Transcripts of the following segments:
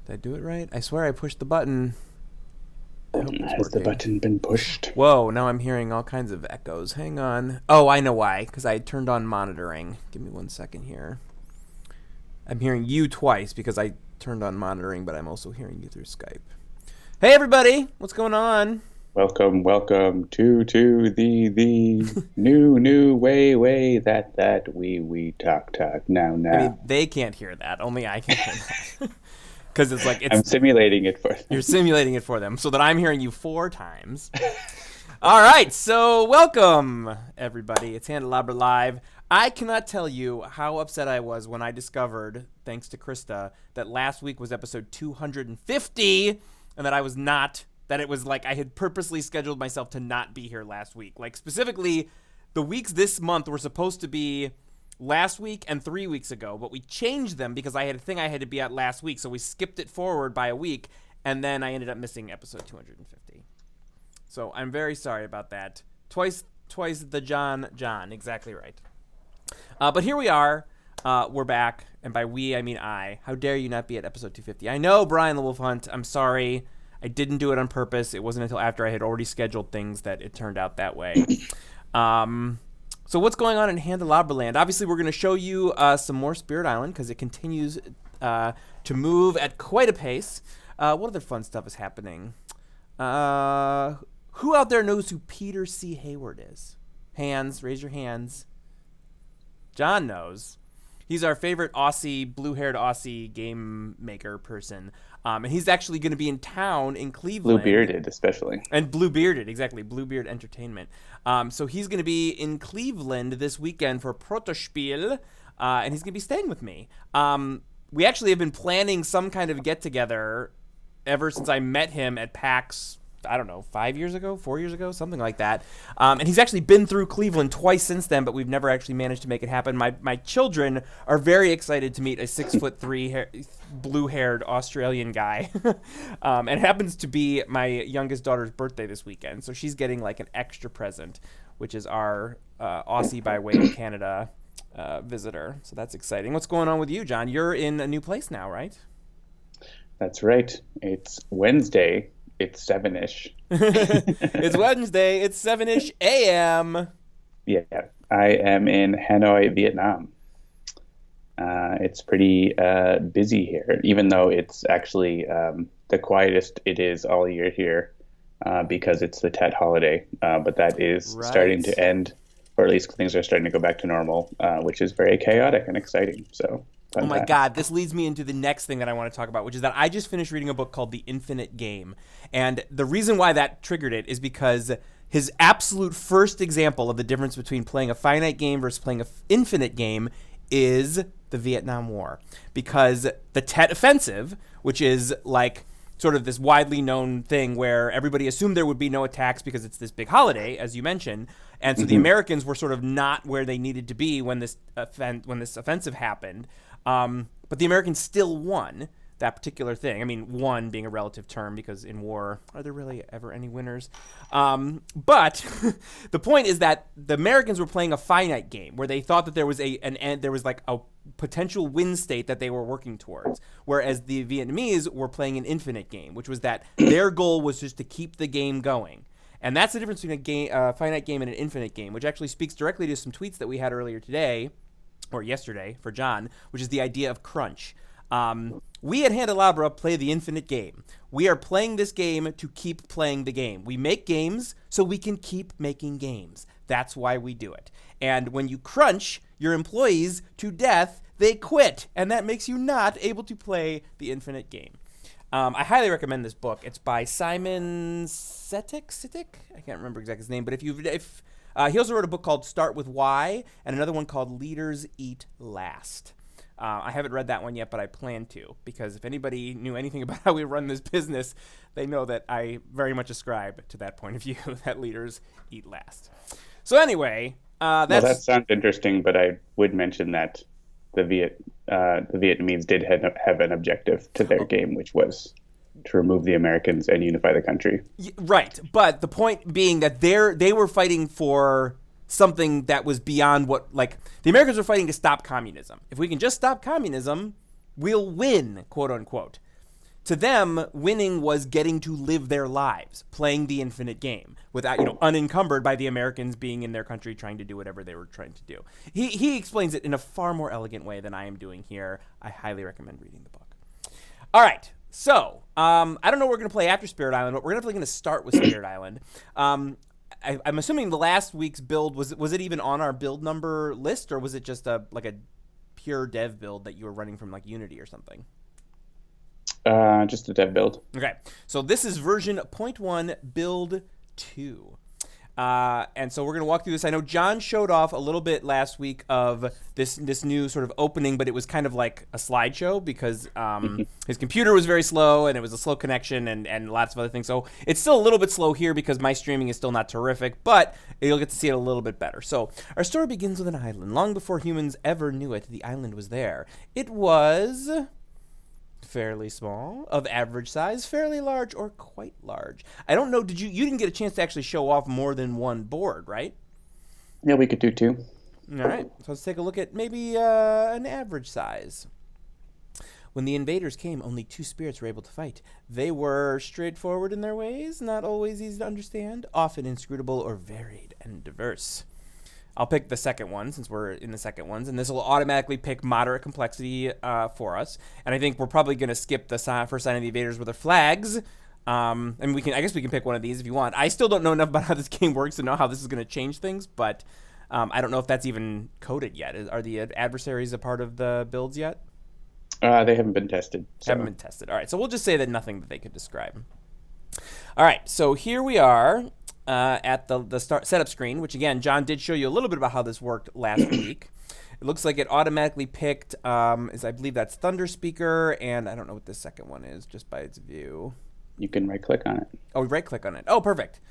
Did I do it right? I swear I pushed the button. I hope it's Has the working. button been pushed? Whoa, now I'm hearing all kinds of echoes. Hang on. Oh, I know why. Because I turned on monitoring. Give me 1 second here. I'm hearing you twice because I turned on monitoring, but I'm also hearing you through Skype. Hey, everybody. What's going on? Welcome to the new way that we talk I now. mean, they can't hear that. Only I can hear that. Because it's like, I'm simulating it for you're them. simulating it for them so that I'm hearing you 4 times. All right, so welcome, everybody. It's Handelabra Live. I cannot tell you how upset I was when I discovered, thanks to Krista, that last week was episode 250 and that I was not, that it was like I had purposely scheduled myself to not be here last week. Like, specifically, the weeks this month were supposed to be last week and 3 weeks ago, but we changed them because I had a thing I had to be at last week, so we skipped it forward by a week, and then I ended up missing episode 250. So I'm very sorry about that. Twice the John, exactly right. But here we are. We're back, and by we, I mean I. How dare you not be at episode 250? I know, Brian the Wolf Hunt, I'm sorry. I didn't do it on purpose. It wasn't until after I had already scheduled things that it turned out that way. So what's going on in Handelabra Land? Obviously, we're going to show you some more Spirit Island because it continues to move at quite a pace. What other fun stuff is happening? Who out there knows who Peter C. Hayward is? Hands, raise your hands. John knows. He's our favorite Aussie, blue-haired Aussie game maker person. And he's actually going to be in town in Cleveland. Blue-bearded, especially. And blue-bearded, exactly. Blue-beard Entertainment. So he's going to be in Cleveland this weekend for Protospiel, and he's going to be staying with me. We actually have been planning some kind of get-together ever since I met him at PAX, I don't know, 5 years ago, 4 years ago, something like that. And he's actually been through Cleveland twice since then, but we've never actually managed to make it happen. My children are very excited to meet a 6'3" blue-haired Australian guy. And it happens to be my youngest daughter's birthday this weekend, so she's getting like an extra present, which is our Aussie by way of Canada visitor. So that's exciting. What's going on with you, John? You're in a new place now, right? That's right. It's Wednesday. It's 7-ish. It's Wednesday. It's 7-ish a.m. Yeah, I am in Hanoi, Vietnam. It's pretty busy here, even though it's actually the quietest it is all year here because it's the Tet holiday. But that is starting to end, or at least things are starting to go back to normal, which is very chaotic and exciting. So, oh my times. God, this leads me into the next thing that I want to talk about, which is that I just finished reading a book called The Infinite Game. And the reason why that triggered it is because his absolute first example of the difference between playing a finite game versus playing an infinite game is the Vietnam War. Because the Tet Offensive, which is like sort of this widely known thing where everybody assumed there would be no attacks because it's this big holiday, as you mentioned, and so the Americans were sort of not where they needed to be when this offensive happened. But the Americans still won that particular thing. I mean, won being a relative term because in war, are there really ever any winners? But the point is that the Americans were playing a finite game where they thought that there was there was like a potential win state that they were working towards, whereas the Vietnamese were playing an infinite game, which was that their goal was just to keep the game going. And that's the difference between a finite game and an infinite game, which actually speaks directly to some tweets that we had earlier today, or yesterday for John, which is the idea of crunch. We at Handelabra play the infinite game. We are playing this game to keep playing the game. We make games so we can keep making games. That's why we do it. And when you crunch your employees to death, they quit, and that makes you not able to play the infinite game. I highly recommend this book. It's by Simon Sitek? I can't remember exactly his name, but he also wrote a book called Start With Why and another one called Leaders Eat Last. I haven't read that one yet, but I plan to, because if anybody knew anything about how we run this business, they know that I very much ascribe to that point of view, that leaders eat last. So anyway, that sounds interesting, but I would mention that the Vietnamese did have an objective to their game, which was to remove the Americans and unify the country. Right, but the point being that they were fighting for something that was beyond what, like, the Americans were fighting to stop communism. If we can just stop communism, we'll win, quote unquote. to them, winning was getting to live their lives, playing the infinite game without, unencumbered by the Americans being in their country trying to do whatever they were trying to do. He explains it in a far more elegant way than I am doing here. I highly recommend reading the book. All right, so I don't know what we're going to play after Spirit Island, but we're definitely going to start with Spirit Island. I'm assuming the last week's build, was it even on our build number list, or was it just a pure dev build that you were running from Unity or something? Just a dev build. Okay, so this is version 0.1 build 2. And so we're going to walk through this. I know John showed off a little bit last week of this new sort of opening, but it was kind of like a slideshow because his computer was very slow and it was a slow connection and lots of other things. So it's still a little bit slow here because my streaming is still not terrific, but you'll get to see it a little bit better. So our story begins with an island. Long before humans ever knew it, the island was there. It was fairly small, of average size, fairly large, or quite large. I don't know, you didn't get a chance to actually show off more than one board, right? Yeah, we could do 2. All right, so let's take a look at maybe an average size. When the invaders came, only 2 spirits were able to fight. They were straightforward in their ways, not always easy to understand, often inscrutable or varied and diverse. I'll pick the second one since we're in the second ones, and this will automatically pick moderate complexity for us. And I think we're probably going to skip the first sign of the invaders with their flags. And I guess we can pick one of these if you want. I still don't know enough about how this game works to know how this is going to change things, but I don't know if that's even coded yet. Are the adversaries a part of the builds yet? They haven't been tested. So. Haven't been tested. All right, so we'll just say that nothing that they could describe. All right, so here we are. At the start setup screen, which again, John did show you a little bit about how this worked last week. It looks like it automatically picked, I believe that's Thunder Speaker, and I don't know what the second one is, just by its view. You can right-click on it. Oh, right-click on it. Oh, perfect.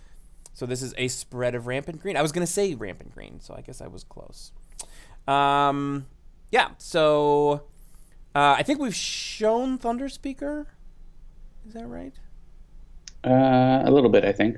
So this is a spread of rampant green. I was going to say rampant green, so I guess I was close. Yeah, so I think we've shown Thunder Speaker. Is that right? A little bit, I think.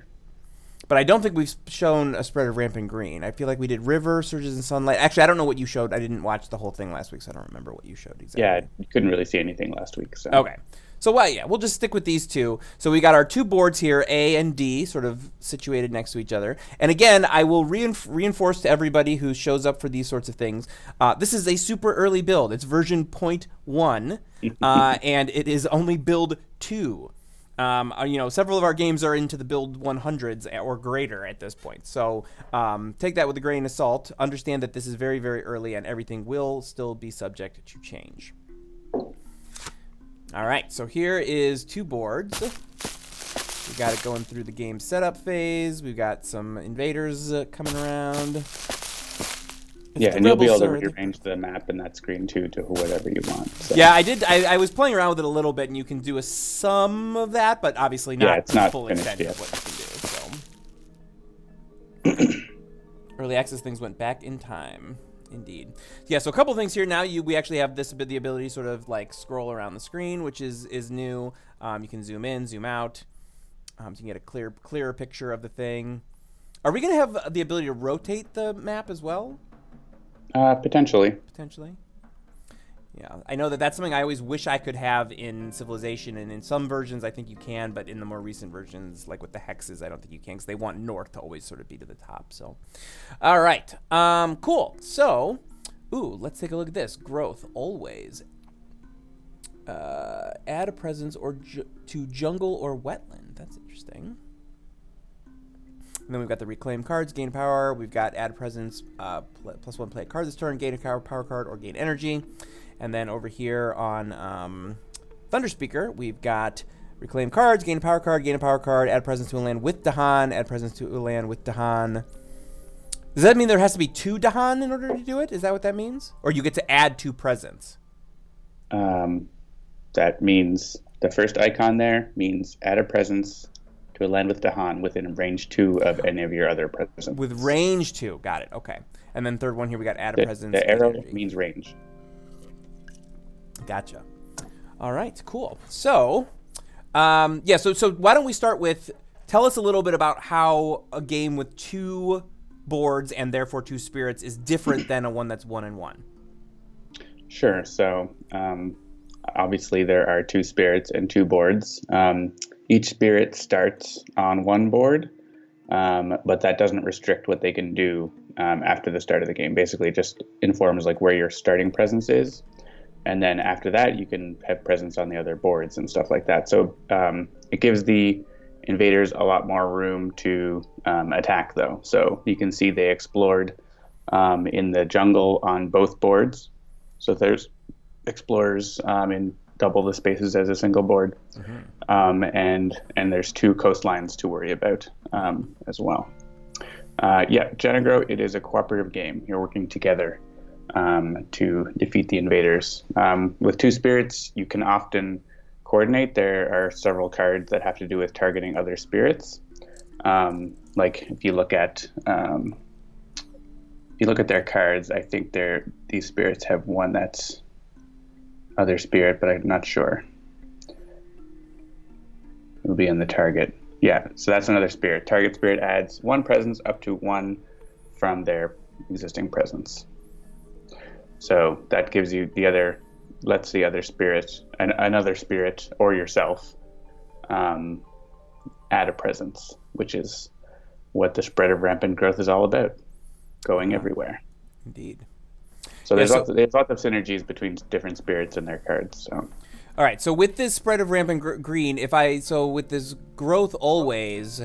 But I don't think we've shown a spread of rampant green. I feel like we did river, surges, and sunlight. Actually, I don't know what you showed. I didn't watch the whole thing last week, so I don't remember what you showed exactly. Yeah, you couldn't really see anything last week. So. Okay. So, we'll just stick with these 2. So we got our 2 boards here, A and D, sort of situated next to each other. And again, I will reinforce to everybody who shows up for these sorts of things, this is a super early build. It's version 0.1, and it is only build 2. Several of our games are into the build 100s or greater at this point. So take that with a grain of salt. Understand that this is very, very early and everything will still be subject to change. All right, so here is 2 boards. We got it going through the game setup phase. We've got some invaders coming around. Yeah, and you'll be able to rearrange the map in that screen too to whatever you want. So. Yeah, I did. I was playing around with it a little bit, and you can do some of that, but obviously not, it's not full extent of what you can do. So, early access things went back in time, indeed. Yeah, so a couple things here now. We actually have the ability to sort of like scroll around the screen, which is new. You can zoom in, zoom out. So you can get a clearer picture of the thing. Are we going to have the ability to rotate the map as well? Potentially. Yeah, I know that's something I always wish I could have in Civilization, and in some versions I think you can, but in the more recent versions, like with the hexes, I don't think you can because they want north to always sort of be to the top. So, all right, cool. So, let's take a look at this. Growth, always. Add a presence to jungle or wetland. That's interesting. And then we've got the reclaim cards, gain power. We've got add presence, +1 play a card this turn, gain a power card, or gain energy. And then over here on Thunder Speaker, we've got reclaim cards, gain a power card, add presence to a land with Dahan, add presence to a land with Dahan. Does that mean there has to be 2 Dahan in order to do it? Is that what that means? Or you get to add 2 presence? That means the first icon there means add a presence to a land with Dahan within range 2 of any of your other presence. With range 2, got it. Okay, and then third one here we got add a presence. The arrow means range. Gotcha. All right, cool. So, so why don't we start with tell us a little bit about how a game with 2 boards and therefore 2 spirits is different than a one that's 1 and 1. Sure. So Obviously, there are 2 spirits and 2 boards. Each spirit starts on 1 board, but that doesn't restrict what they can do after the start of the game. Basically, it just informs like where your starting presence is, and then after that, you can have presence on the other boards and stuff like that. So it gives the invaders a lot more room to attack, though. So you can see they explored in the jungle on both boards. So there's explorers in double the spaces as a single board, and there's 2 coastlines to worry about as well. Genagro, it is a cooperative game. You're working together to defeat the invaders. With 2 spirits, you can often coordinate. There are several cards that have to do with targeting other spirits. Like if you look at their cards, I think these spirits have one that's other spirit, but I'm not sure. It'll be in the target. Yeah, so that's another spirit. Target spirit adds 1 presence up to 1 from their existing presence. So that gives you lets the other spirit, another spirit or yourself, add a presence, which is what the spread of rampant growth is all about, going everywhere. Indeed. So there's lots of synergies between different spirits and their cards. So. All right, so with this spread of rampant green, with this growth always,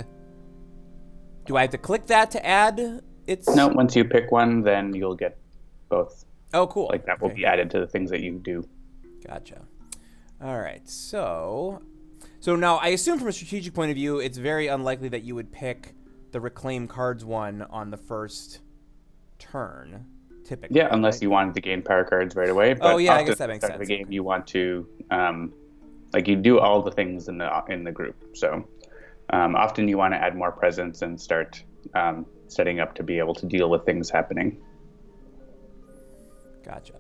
do I have to click that to add its... No, once you pick one, then you'll get both. Oh, cool. Like that will be added to the things that you do. Gotcha. All right, so now I assume from a strategic point of view, it's very unlikely that you would pick the Reclaim Cards one on the first turn. Typically, yeah, unless you wanted to gain power cards right away. But I guess that makes sense. At the game, you want to, you do all the things in the group. So often you want to add more presence and start setting up to be able to deal with things happening. Gotcha.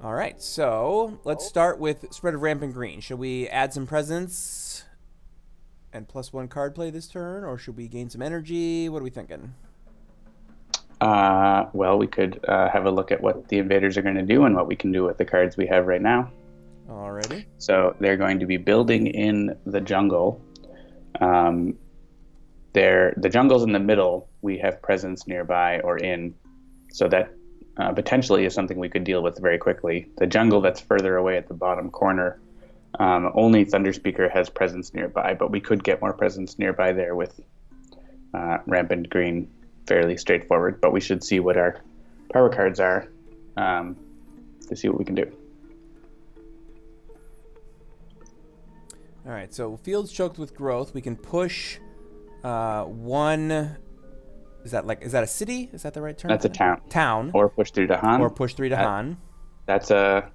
All right, so let's start with Spread of Rampant Green. Should we add some presence and +1 card play this turn, or should we gain some energy? What are we thinking? Well, we could have a look at what the invaders are going to do and what we can do with the cards we have right now. Alrighty. So they're going to be building in the jungle. The jungle's in the middle. We have presence nearby or in, so that potentially is something we could deal with very quickly. The jungle that's further away at the bottom corner, only Thunderspeaker has presence nearby, but we could get more presence nearby there with Rampant Green. Fairly straightforward, but we should see what our power cards are to see what we can do. All right, so fields choked with growth. We can push 1. Is that a city? Is that the right term? That's a town. Town. Or push 3 to Han. Or push 3 to Han. That's a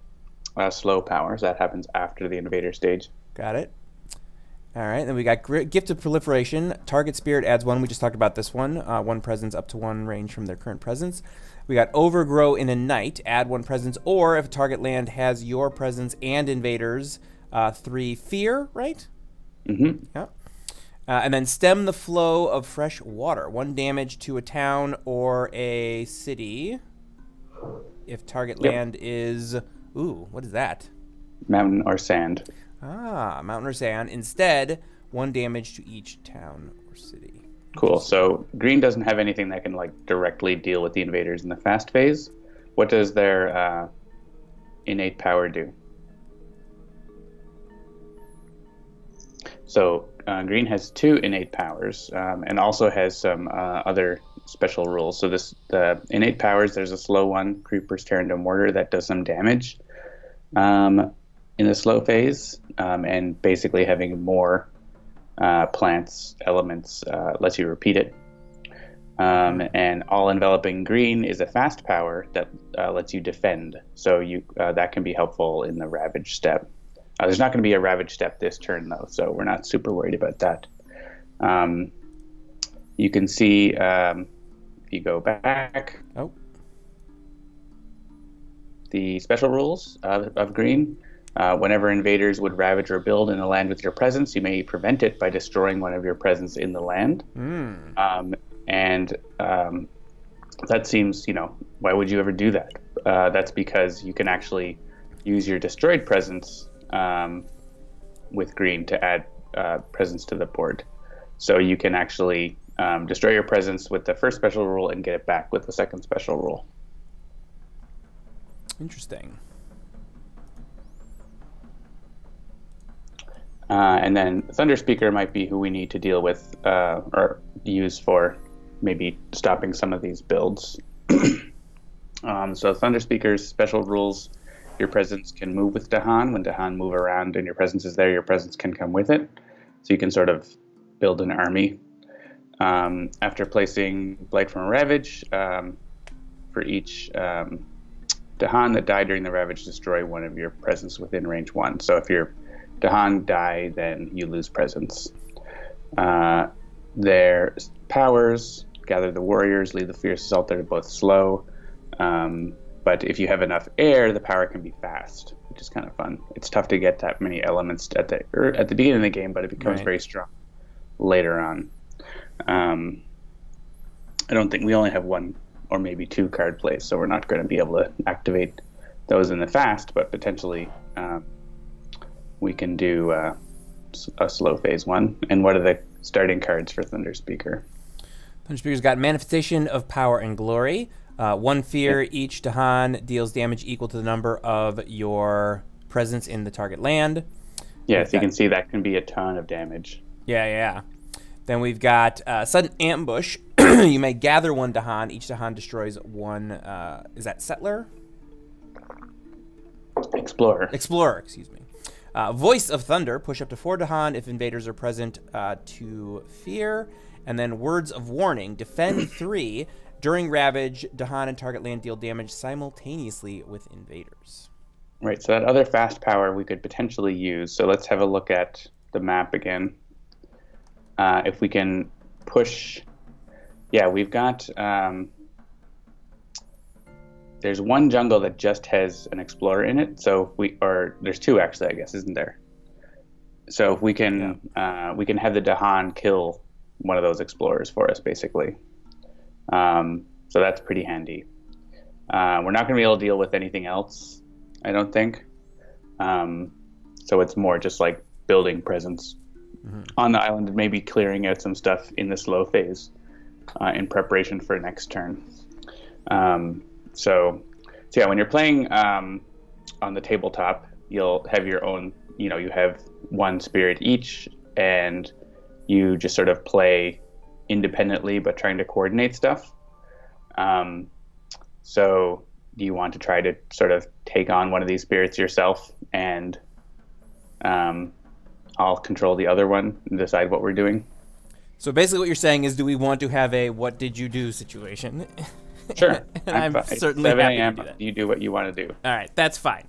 slow power. So that happens after the invader stage. Got it. All right, then we got Gift of Proliferation. Target spirit adds 1. We just talked about this one. 1 presence up to 1 range from their current presence. We got Overgrow in a Night. Add 1 presence, or if a target land has your presence and invaders, 3 fear, right? Mm-hmm. Yeah. And then Stem the Flow of Fresh Water. 1 damage to a town or a city. If target land is... Ooh, what is that? Mountain or sand. Mountain or sand. Instead, 1 damage to each town or city. Cool. So green doesn't have anything that can directly deal with the invaders in the fast phase. What does their innate power do? So green has 2 innate powers and also has some other special rules. So the innate powers, there's a slow one, Creeper's Tear into Mortar, that does some damage in the slow phase, and basically having more plants elements lets you repeat it. And All Enveloping Green is a fast power that lets you defend, so that can be helpful in the Ravage step. There's not going to be a Ravage step this turn though, so we're not super worried about that. You can see if you go back, the special rules of green. Whenever invaders would ravage or build in a land with your presence, you may prevent it by destroying one of your presence in the land. And that seems, why would you ever do that? That's because you can actually use your destroyed presence with green to add presence to the board. So you can actually destroy your presence with the first special rule and get it back with the second special rule. Interesting. And then Thunder Speaker might be who we need to deal with or use for maybe stopping some of these builds. So Thunder Speaker's special rules: your presence can move with Dahan. When Dahan move around and your presence is there, your presence can come with it. So you can sort of build an army. After placing Blight from Ravage, for each Dahan that died during the Ravage, destroy one of your presence within range 1. So if your Dahan die, then you lose presence. Their powers: gather the warriors, lead the fierce assault. They're both slow. But if you have enough air, the power can be fast, which is kind of fun. It's tough to get that many elements at the beginning of the game, but it becomes very strong later on. I don't think we only have 1 or maybe 2 card plays, so we're not going to be able to activate those in the fast, but potentially we can do a slow phase 1. And what are the starting cards for Thunder Speaker? Thunder Speaker's got Manifestation of Power and Glory. 1 fear. Each Dahan deals damage equal to the number of your presence in the target land. Yes, you can see that can be a ton of damage. Yeah. Then we've got Sudden Ambush. You may gather 1 Dahan. Each Dahan destroys 1. Is that Settler? Explorer, excuse me. Voice of Thunder. Push up to 4 Dahan if invaders are present to fear. And then Words of Warning. Defend 3. During Ravage, Dahan and target land deal damage simultaneously with invaders. Right, so that other fast power we could potentially use. So let's have a look at the map again. If we can push... Yeah, we've got... there's 1 jungle that just has an Explorer in it. So there's 2 actually, I guess, isn't there? So if we can we can have the Dahan kill one of those Explorers for us, basically. So that's pretty handy. We're not going to be able to deal with anything else, I don't think. So it's more just like building presence on the island and maybe clearing out some stuff in the slow phase in preparation for next turn. So yeah, when you're playing on the tabletop, you'll have your own, you have 1 spirit each, and you just sort of play independently but trying to coordinate stuff. So do you want to try to sort of take on one of these spirits yourself, and I'll control the other one and decide what we're doing? So basically what you're saying is, do we want to have a what did you do situation? Sure. And I'm certainly happy to do that. You do what you want to do. All right, that's fine.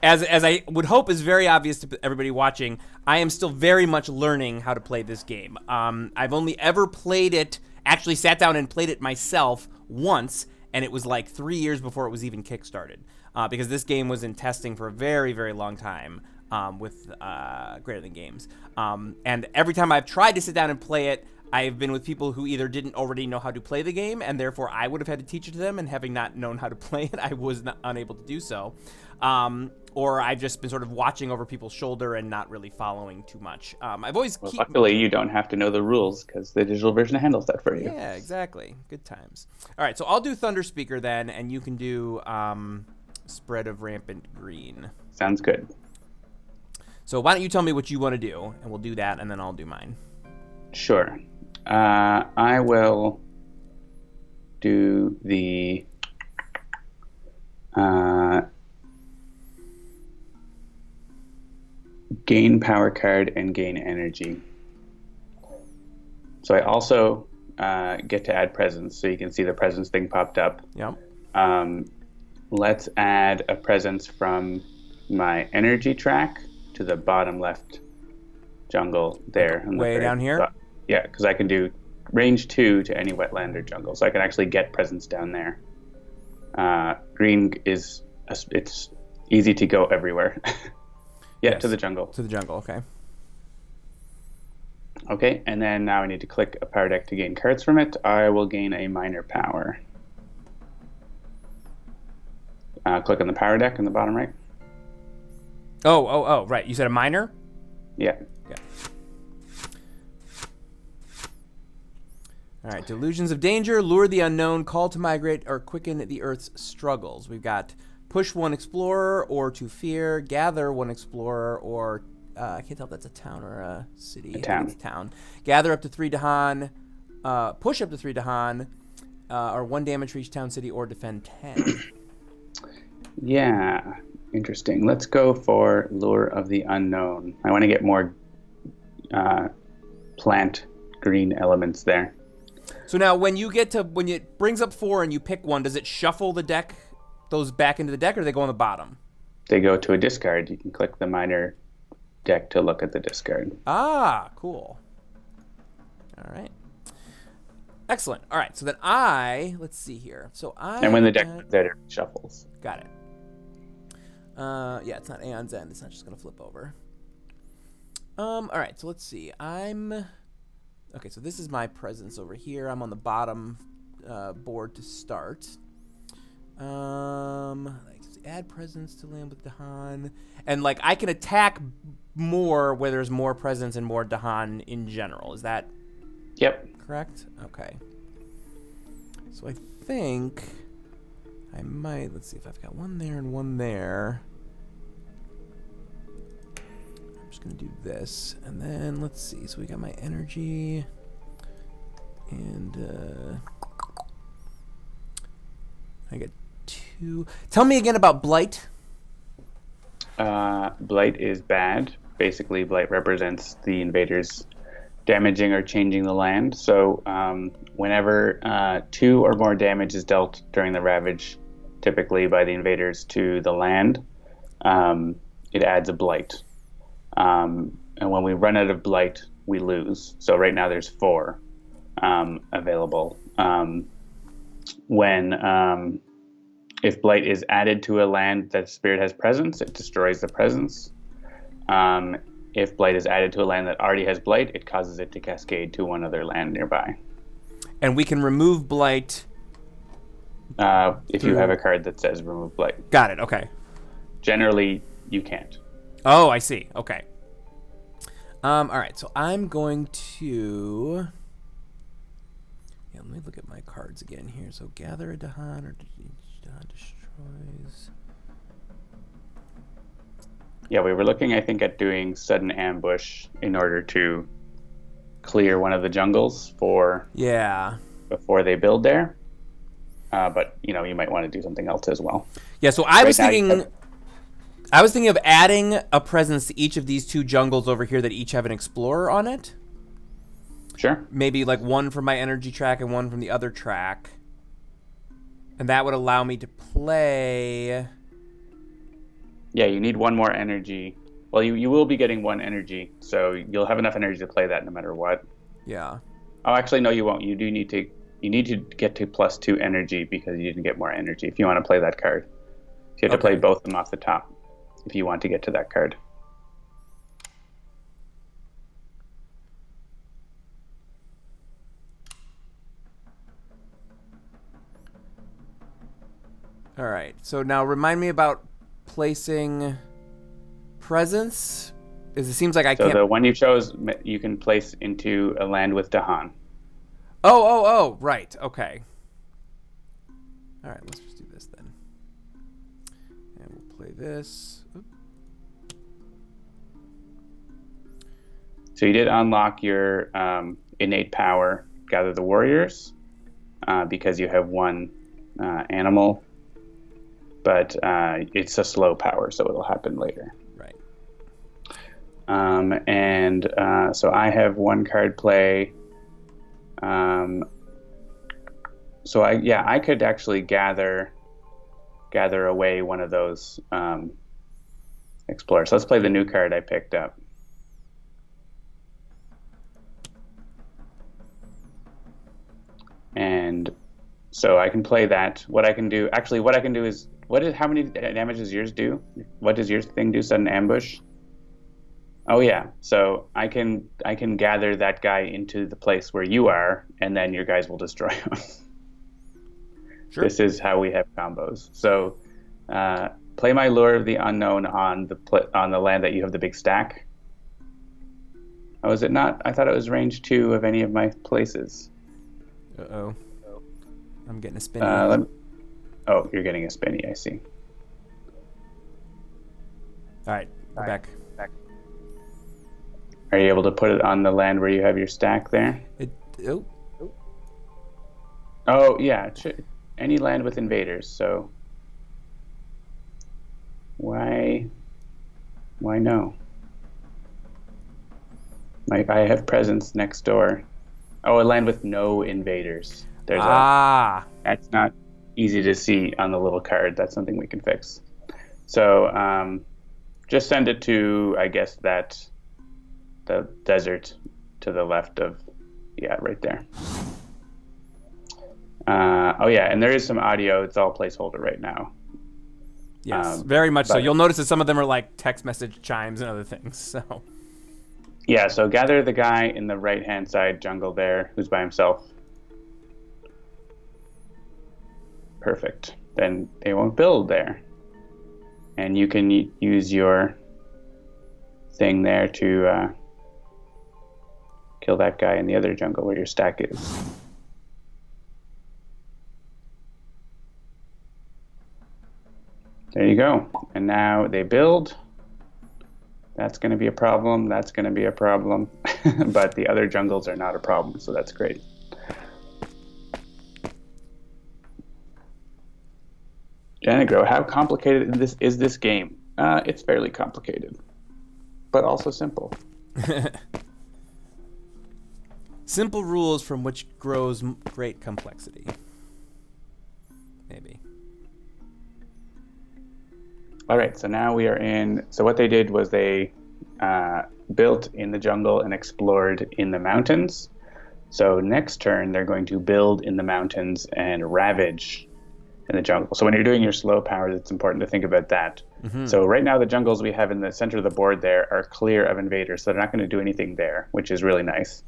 As I would hope is very obvious to everybody watching, I am still very much learning how to play this game. I've only ever played it, actually sat down and played it myself once, and it was like 3 years before it was even kickstarted, because this game was in testing for a very, very long time with Greater Than Games. And every time I've tried to sit down and play it, I've been with people who either didn't already know how to play the game, and therefore I would have had to teach it to them, and having not known how to play it, I was unable to do so. Or I've just been sort of watching over people's shoulder and not really following too much. Luckily, you don't have to know the rules because the digital version handles that for you. Yeah, exactly. Good times. All right, so I'll do Thunder Speaker then, and you can do Spread of Rampant Green. Sounds good. So why don't you tell me what you want to do, and we'll do that, and then I'll do mine. Sure. I will do the gain power card and gain energy. So I also get to add presence, so you can see the presence thing popped up. Yep. Let's add a presence from my energy track to the bottom left jungle there. Way down here? Yeah, because I can do range 2 to any wetland or jungle, so I can actually get presence down there. Green is it's easy to go everywhere. Yeah, yes. To the jungle. To the jungle, okay. Okay, and then now I need to click a power deck to gain cards from it. I will gain a minor power. Click on the power deck in the bottom right. Oh, right. You said a minor? Yeah. Yeah. All right. Delusions of danger, lure the unknown, call to migrate, or quicken the Earth's struggles. We've got push one explorer or to fear, gather one explorer, or I can't tell if that's a town or a city. A town. It's a town. Gather up to 3 Dahan, push up to 3 Dahan, or 1 damage for each town, city, or defend 10. Yeah. Interesting. Let's go for Lure of the Unknown. I want to get more plant green elements there. So now when it brings up 4 and you pick one, does it shuffle the deck, those back into the deck, or do they go on the bottom? They go to a discard. You can click the minor deck to look at the discard. Ah, cool. All right. Excellent. All right. So then let's see here. So And when the deck is there, it shuffles. Got it. Yeah, it's not Aeon's End. It's not just going to flip over. All right. So let's see. Okay, so this is my presence over here. I'm on the bottom board to start. Add presence to land with Dahan. And, like, I can attack more where there's more presence and more Dahan in general. Is that correct? Okay. So I think I might... Let's see if I've got one there and one there. I'm just going to do this. And then, let's see. So we got my energy. And I got 2. Tell me again about Blight. Blight is bad. Basically, Blight represents the invaders damaging or changing the land. So whenever 2 or more damage is dealt during the ravage, typically by the invaders to the land, it adds a Blight. And when we run out of Blight, we lose. So right now there's 4 available. If Blight is added to a land that Spirit has presence, it destroys the presence. If Blight is added to a land that already has Blight, it causes it to cascade to one other land nearby. And we can remove Blight... if you have a card that says remove Blight. Got it, okay. Generally, you can't. Oh, I see. Okay. All right, so I'm going to... Yeah, let me look at my cards again here. So gather a Dahan or Dahan destroys... Yeah, we were looking, I think, at doing sudden ambush in order to clear one of the jungles before they build there. But you might want to do something else as well. Yeah, so I was thinking of adding a presence to each of these 2 jungles over here that each have an explorer on it. Sure. Maybe like one from my energy track and one from the other track. And that would allow me to play... Yeah, you need 1 more energy. Well, you will be getting 1 energy, so you'll have enough energy to play that no matter what. Yeah. Oh, actually, no, you won't. You need to get to +2 energy because you didn't get more energy if you want to play that card. So you have to play both of them off the top if you want to get to that card. All right. So now remind me about placing presence. It seems like I can't... So the one you chose, you can place into a land with Dahan. Oh, right. Okay. All right, let's just do this then. And we'll play this. Oop. So you did unlock your innate power, Gather the Warriors, because you have 1 animal. But it's a slow power, so it'll happen later. Right. So I have 1 card play. So I could actually gather away one of those explorers. So let's play the new card I picked up. And so I can play that. What I can do is how many damage does yours do? What does your thing do? Sudden ambush? Oh yeah. So I can gather that guy into the place where you are, and then your guys will destroy him. Sure. This is how we have combos. So Play my Lure of the Unknown on the land that you have the big stack. Oh, is it not? I thought it was range 2 of any of my places. Uh-oh. I'm getting a spinny. Oh, you're getting a spinny, I see. All right, we're back. Are you able to put it on the land where you have your stack there? Oh, yeah. Any land with invaders, so... Why no? Like, I have presence next door. Oh, a land with no invaders. That's not easy to see on the little card. That's something we can fix. So, just send it to, I guess, the desert to the left of, right there. Oh yeah, and there is some audio. It's all placeholder right now. Yes, very much so. You'll notice that some of them are like text message chimes and other things. So yeah, so gather the guy in the right-hand side jungle there who's by himself. Perfect. Then they won't build there. And you can use your thing there to kill that guy in the other jungle where your stack is. There you go. And now they build. That's going to be a problem. That's going to be a problem. But the other jungles are not a problem, so that's great. Janigro, how complicated is this game? It's fairly complicated, but also simple. Simple rules from which grows great complexity. Maybe. All right, so now we are in... So what they did was they built in the jungle and explored in the mountains. So next turn, they're going to build in the mountains and ravage in the jungle. So when you're doing your slow powers, it's important to think about that. Mm-hmm. So right now, the jungles we have in the center of the board there are clear of invaders, so they're not going to do anything there, which is really nice.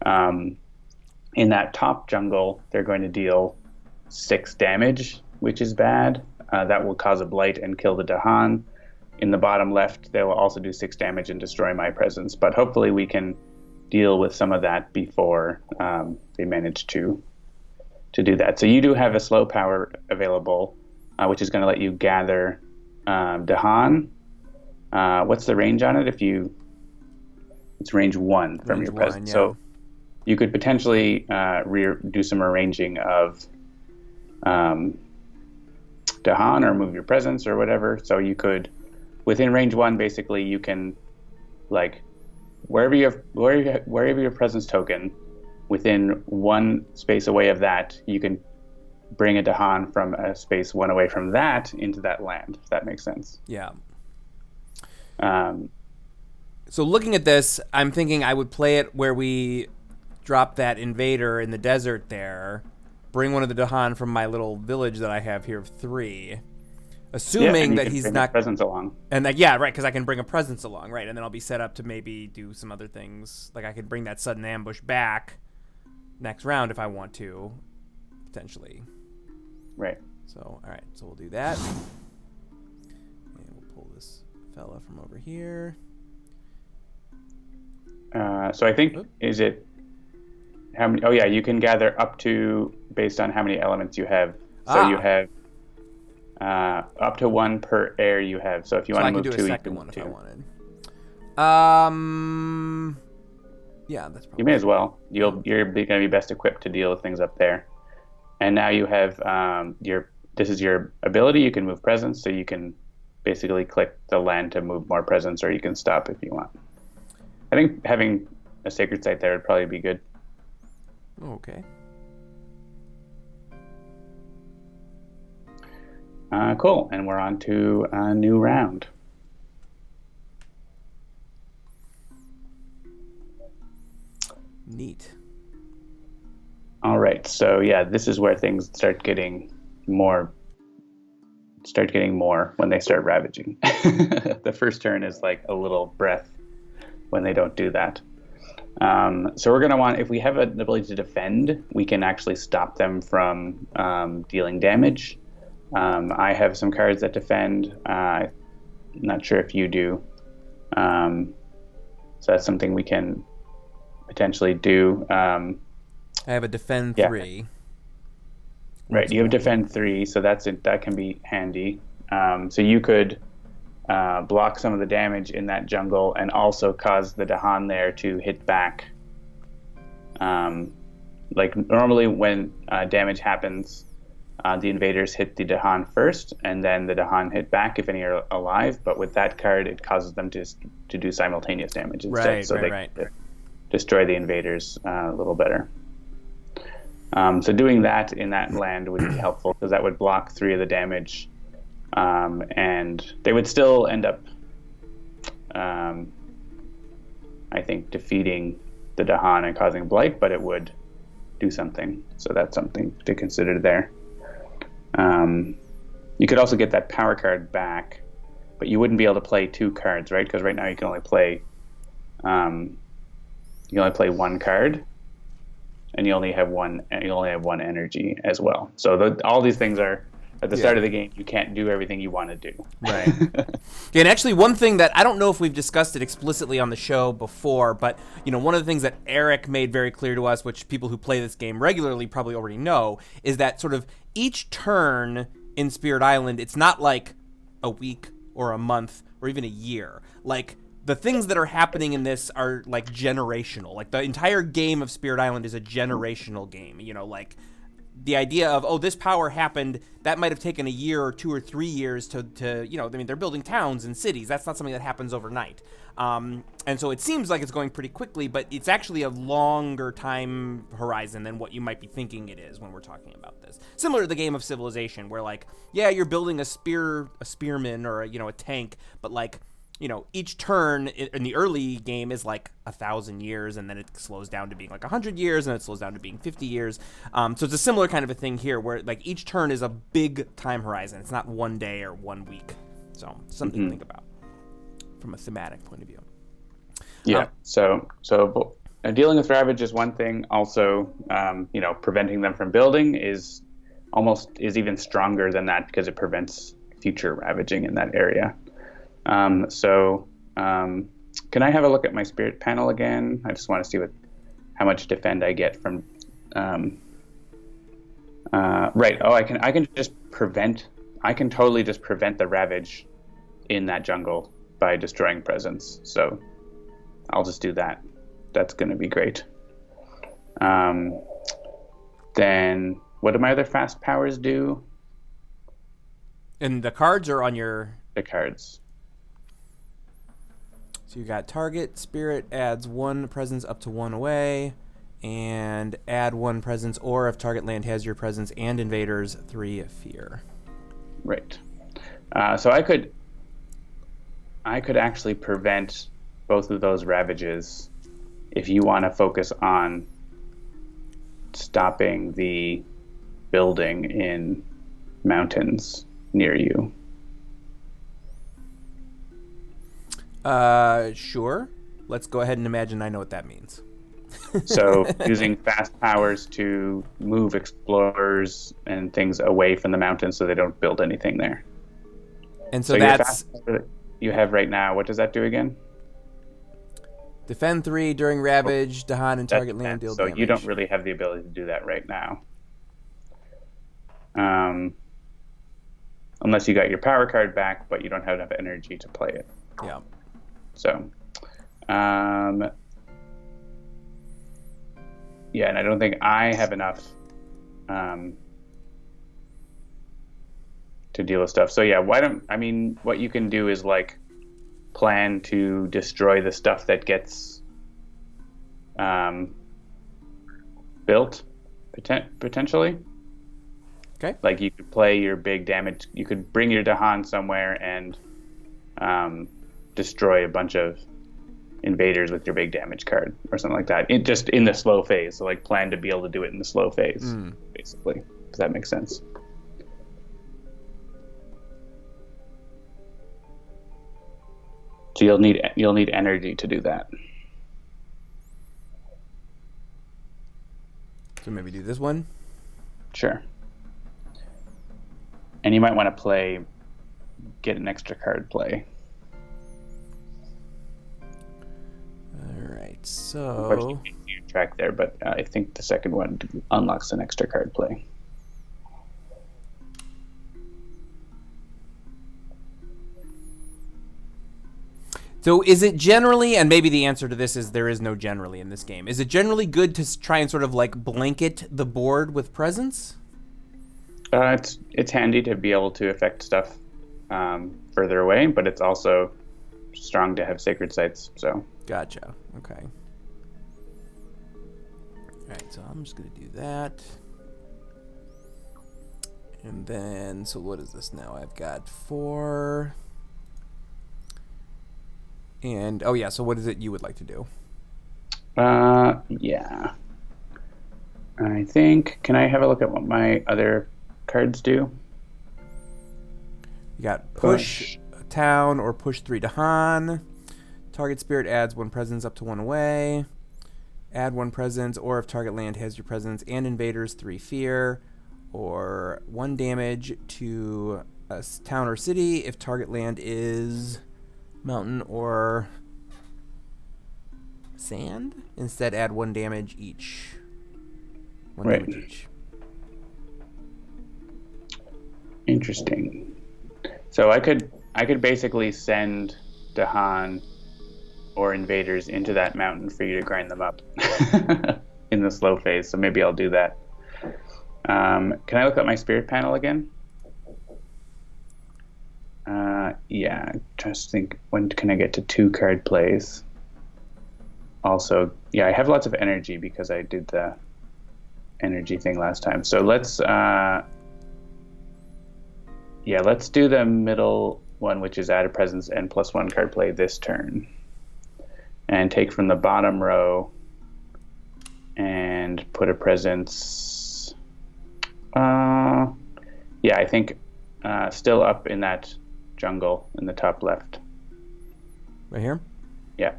In that top jungle, they're going to deal 6 damage, which is bad. That will cause a blight and kill the Dahan. In the bottom left, they will also do 6 damage and destroy my presence. But hopefully we can deal with some of that before they manage to do that. So you do have a slow power available, which is going to let you gather Dahan. What's the range on it? It's range 1 from your presence. Yeah. So you could potentially do some arranging of Dahan or move your presence or whatever. So you could, within range 1, basically you can, like, wherever you have your presence token, within 1 space away of that, you can bring a Dahan from a space 1 away from that into that land, if that makes sense. Yeah. So looking at this, I'm thinking I would play it where we drop that invader in the desert there, bring one of the Dahan from my little village that I have here of 3, assuming that he's not presence along. And that, yeah, right, because I can bring a presence along, right, and then I'll be set up to maybe do some other things, like I could bring that sudden ambush back next round if I want to, potentially. Right. So, all right, so we'll do that, and we'll pull this fella from over here. So I think, is it how many? Oh yeah, you can gather up to, based on how many elements you have. So you have up to 1 per air you have. So if you want to move 2, you can do a second one if I wanted. Yeah, that's probably. You may as well. You're going to be best equipped to deal with things up there. And now you have this is your ability. You can move presence, so you can basically click the land to move more presence, or you can stop if you want. I think having a sacred site there would probably be good. Okay. Cool, and we're on to a new round. Neat. All right, so yeah, this is where things start getting more when they start ravaging. The first turn is like a little breath when they don't do that. So we're going to want, if we have an ability to defend, we can actually stop them from dealing damage. I have some cards that defend. Not sure if you do. So that's something we can potentially do. I have a defend 3. Right, you have defend 3, so that can be handy. So you could block some of the damage in that jungle and also cause the Dahan there to hit back. Like normally when damage happens, the invaders hit the Dahan first, and then the Dahan hit back if any are alive. But with that card, it causes them to do simultaneous damage instead, so they destroy the invaders a little better. So doing that in that land would be helpful, because that would block 3 of the damage, and they would still end up, I think, defeating the Dahan and causing blight, but it would do something. So that's something to consider there. You could also get that power card back, but you wouldn't be able to play 2 cards, right? Because right now you can only play one card, and you only have one energy as well. So all these things are at the start of the game. You can't do everything you want to do. Right. And actually, one thing that I don't know if we've discussed it explicitly on the show before, but one of the things that Eric made very clear to us, which people who play this game regularly probably already know, is that sort of each turn in Spirit Island, it's not like a week or a month or even a year. Like, the things that are happening in this are like generational. Like, the entire game of Spirit Island is a generational game. Like the idea of, this power happened, that might have taken a year or 2 or 3 years to they're building towns and cities. That's not something that happens overnight. And so it seems like it's going pretty quickly, but it's actually a longer time horizon than what you might be thinking it is when we're talking about this. Similar to the game of Civilization, where you're building a spearman or a tank, but each turn in the early game is like 1,000 years, and then it slows down to being like 100 years, and it slows down to being 50 years. So it's a similar kind of a thing here, where each turn is a big time horizon. It's not 1 day or 1 week. So something to think about from a thematic point of view. Yeah. So dealing with Ravage is one thing. Also, preventing them from building is even stronger than that, because it prevents future ravaging in that area. Can I have a look at my spirit panel again? I just want to see how much defend I get from. Right. Oh, I can totally just prevent the ravage in that jungle by destroying presence. So I'll just do that. That's going to be great. Then what do my other fast powers do? And the cards are on the cards. So you got target spirit adds 1 presence up to 1 away, and add 1 presence, or if target land has your presence and invaders, 3 fear. Right. So I could actually prevent both of those ravages if you want to focus on stopping the building in mountains near you. Sure. Let's go ahead and imagine I know what that means. So using fast powers to move explorers and things away from the mountains so they don't build anything there. And so that's... Your fast power that you have right now, what does that do again? Defend 3 during Ravage, Dahan, and target land deal damage. So you don't really have the ability to do that right now. Unless you got your power card back, but you don't have enough energy to play it. Yeah. So, and I don't think I have enough to deal with stuff. So what you can do is plan to destroy the stuff that gets built, potentially. Okay. You could play your big damage. You could bring your Dahan somewhere and destroy a bunch of invaders with your big damage card or something like that. Just in the slow phase. So plan to be able to do it in the slow phase, basically. Does that make sense? So you'll need energy to do that. So maybe do this one? Sure. And you might want to get an extra card play. All right, Unfortunately, so you can't see your track there, but I think the second one unlocks an extra card play. So is it generally, and maybe the answer to this is there is no generally in this game, is it generally good to try and sort of like blanket the board with presence? It's handy to be able to affect stuff further away, but it's also strong to have sacred sites. So Gotcha. Okay. All right, so I'm just going to do that. And then, so what is this now? I've got 4... And, oh yeah, so what is it you would like to do? yeah. I think, can I have a look at what my other cards do? You got push a town or push 3 to Han. Target spirit adds 1 presence up to 1 away. Add 1 presence, or if target land has your presence and invaders, 3 fear. Or 1 damage to a town or city if target land is mountain or sand. Instead, add 1 damage each. 1 Right. damage each. Interesting. So I could basically send Dahan or invaders into that mountain for you to grind them up in the slow phase. So maybe I'll do that. Can I look at my spirit panel again? Yeah, just think, when can I get to 2 card plays? Also, yeah, I have lots of energy because I did the energy thing last time. So let's do the middle one, which is add a presence and +1 card play this turn. And take from the bottom row and put a presence. I think still up in that jungle in the top left. Right here? Yeah.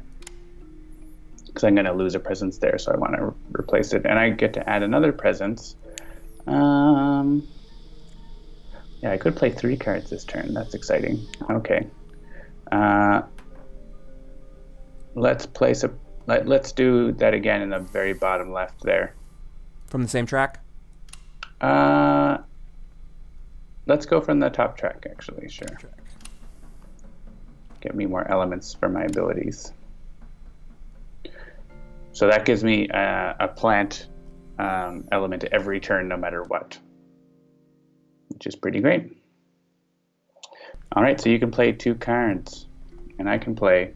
Because I'm going to lose a presence there, so I want to replace it. And I get to add another presence. Yeah, I could play 3 cards this turn. That's exciting. Okay. Let's do that again in the very bottom left there. From the same track? Let's go from the top track, actually. Sure. Get me more elements for my abilities. So that gives me a plant element every turn, no matter what, which is pretty great. All right, so you can play 2 cards, and I can play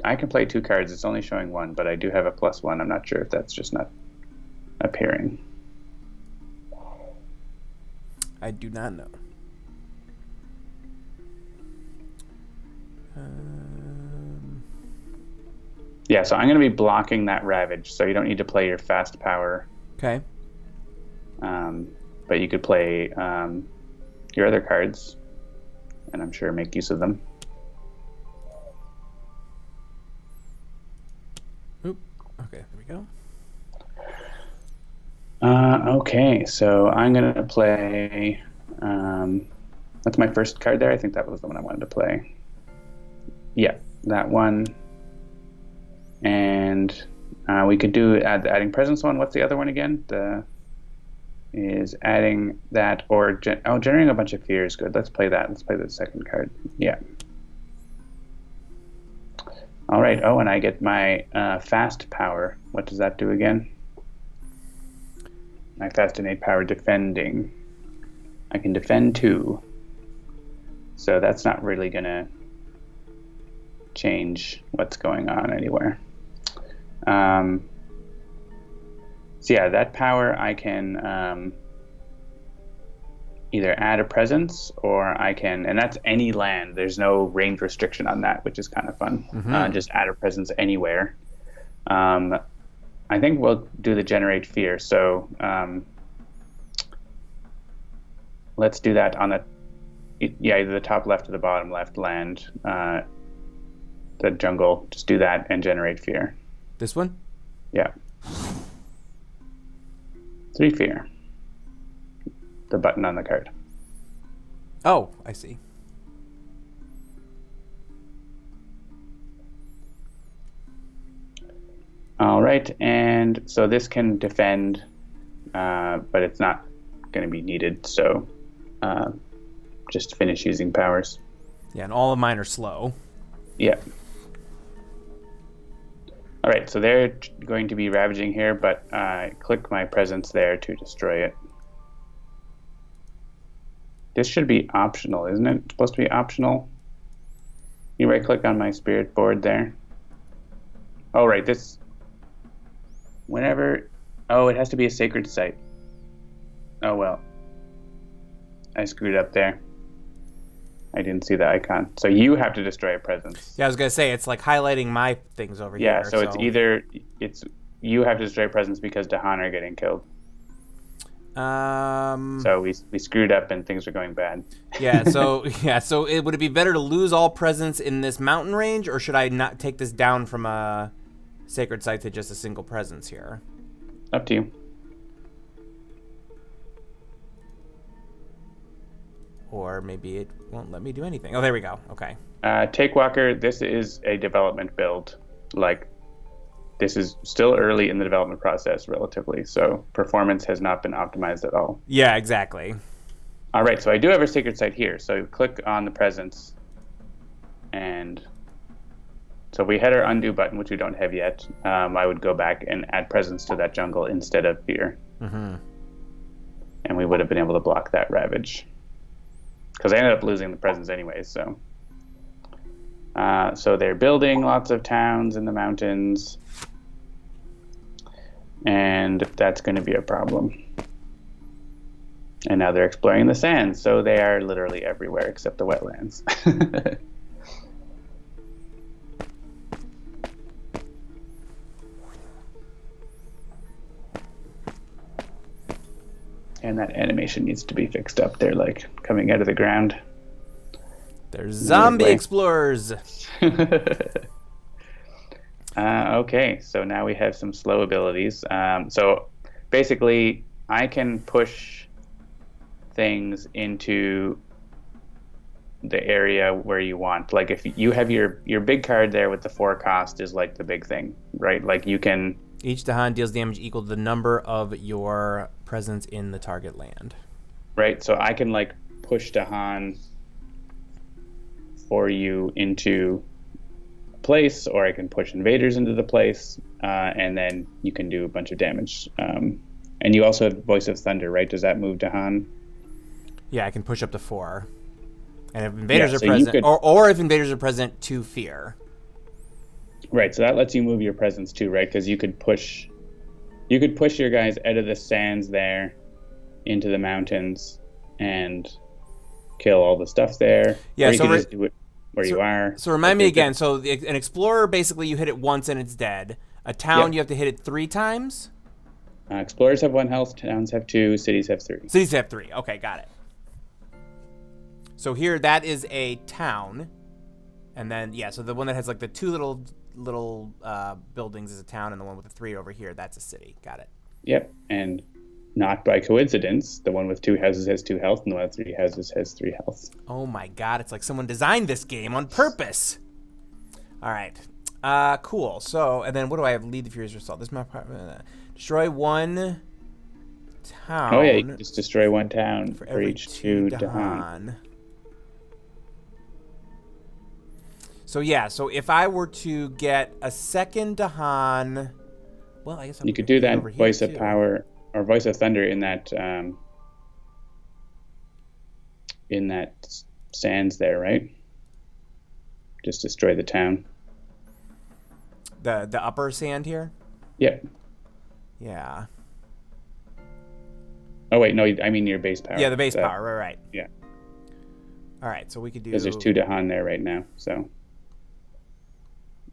2 cards. It's only showing 1, but I do have a +1. I'm not sure if that's just not appearing. I do not know. Yeah, so I'm going to be blocking that Ravage, so you don't need to play your fast power. Okay. But you could play your other cards, and I'm sure make use of them. Oop. Okay, there we go. Okay, so I'm going to play... that's my first card there. I think that was the one I wanted to play. Yeah, that one. And we could do adding presence one. What's the other one again? Is adding that or generating a bunch of fear is good. Let's play that. Let's play the second card. Yeah. All right. Oh, and I get my fast power. What does that do again? My fast innate power defending. I can defend 2. So that's not really gonna change what's going on anywhere. So yeah, that power I can either add a presence or I can, and that's any land. There's no range restriction on that, which is kind of fun. Mm-hmm. Just add a presence anywhere. I think we'll do the generate fear. So let's do that on either the top left or the bottom left land. The jungle, just do that and generate fear. This one? Yeah. 3 fear. The button on the card. Oh, I see. All right, and so this can defend, but it's not going to be needed. So just finish using powers. Yeah, and all of mine are slow. Yeah. All right, so they're going to be ravaging here, but click my presence there to destroy it. This should be optional, isn't it? It's supposed to be optional. You right-click on my spirit board there. Oh, right, this... Whenever... Oh, it has to be a sacred site. Oh, well. I screwed up there. I didn't see the icon. So you have to destroy a presence. Yeah, I was going to say, it's like highlighting my things over here. Yeah, so it's either... You have to destroy a presence because Dahan are getting killed. So we screwed up and things are going bad. So would it be better to lose all presence in this mountain range, or should I not take this down from a sacred site to just a single presence here? Up to you. Or maybe it won't let me do anything. Oh, there we go. Okay. Take Walker, this is a development build. Like, this is still early in the development process, relatively, so performance has not been optimized at all. Yeah, exactly. All right, so I do have a sacred site here. So click on the presence, and so we had our undo button, which we don't have yet. I would go back and add presence to that jungle instead of fear. Mm-hmm. And we would have been able to block that ravage. Because I ended up losing the presence anyways, so. So they're building lots of towns in the mountains. And that's going to be a problem. And now they're exploring the sands, so they are literally everywhere except the wetlands. And that animation needs to be fixed up. They're like coming out of the ground. They're zombie explorers. Okay, so now we have some slow abilities. So basically, I can push things into the area where you want. Like if you have your big card there with the 4 cost is like the big thing, right? Like you can... Each Dahan deals damage equal to the number of your presence in the target land. Right, so I can like push Dahan for you into place, or I can push invaders into the place, and then you can do a bunch of damage. And you also have Voice of Thunder, right? Does that move Dahan? Yeah, I can push up to 4. And if invaders are present, or if invaders are present, to fear. Right, so that lets you move your presence too, right? Because you could push your guys out of the sands there into the mountains and kill all the stuff there. Yeah, or you can just do it where you are. So remind me again. So an explorer, basically, you hit it once and it's dead. A town, you have to hit it 3 times. Explorers have 1 health. Towns have 2. Cities have 3. Cities have 3. Okay, got it. So here, that is a town, and then so the one that has like the 2 little buildings is a town, and the one with the 3 over here, that's a city. Got it. Yep, and not by coincidence, the one with 2 houses has 2 health, and the one with 3 houses has 3 health. Oh my god, it's like someone designed this game on purpose. All right, cool. So, and then what do I have? Lead the Furious Assault. This map, destroy 1 town. Oh yeah, you can just destroy 1 town for each 2 Dahan. So so if I were to get a second Dahan, well, I guess you could do that Voice of Power or Voice of Thunder in that sands there, right? Just destroy the town. The upper sand here? Yep. Yeah. Oh wait, no, I mean your base power. Yeah, the base power, right. Yeah. All right, so we could do... Because there's 2 Dahan there right now, so...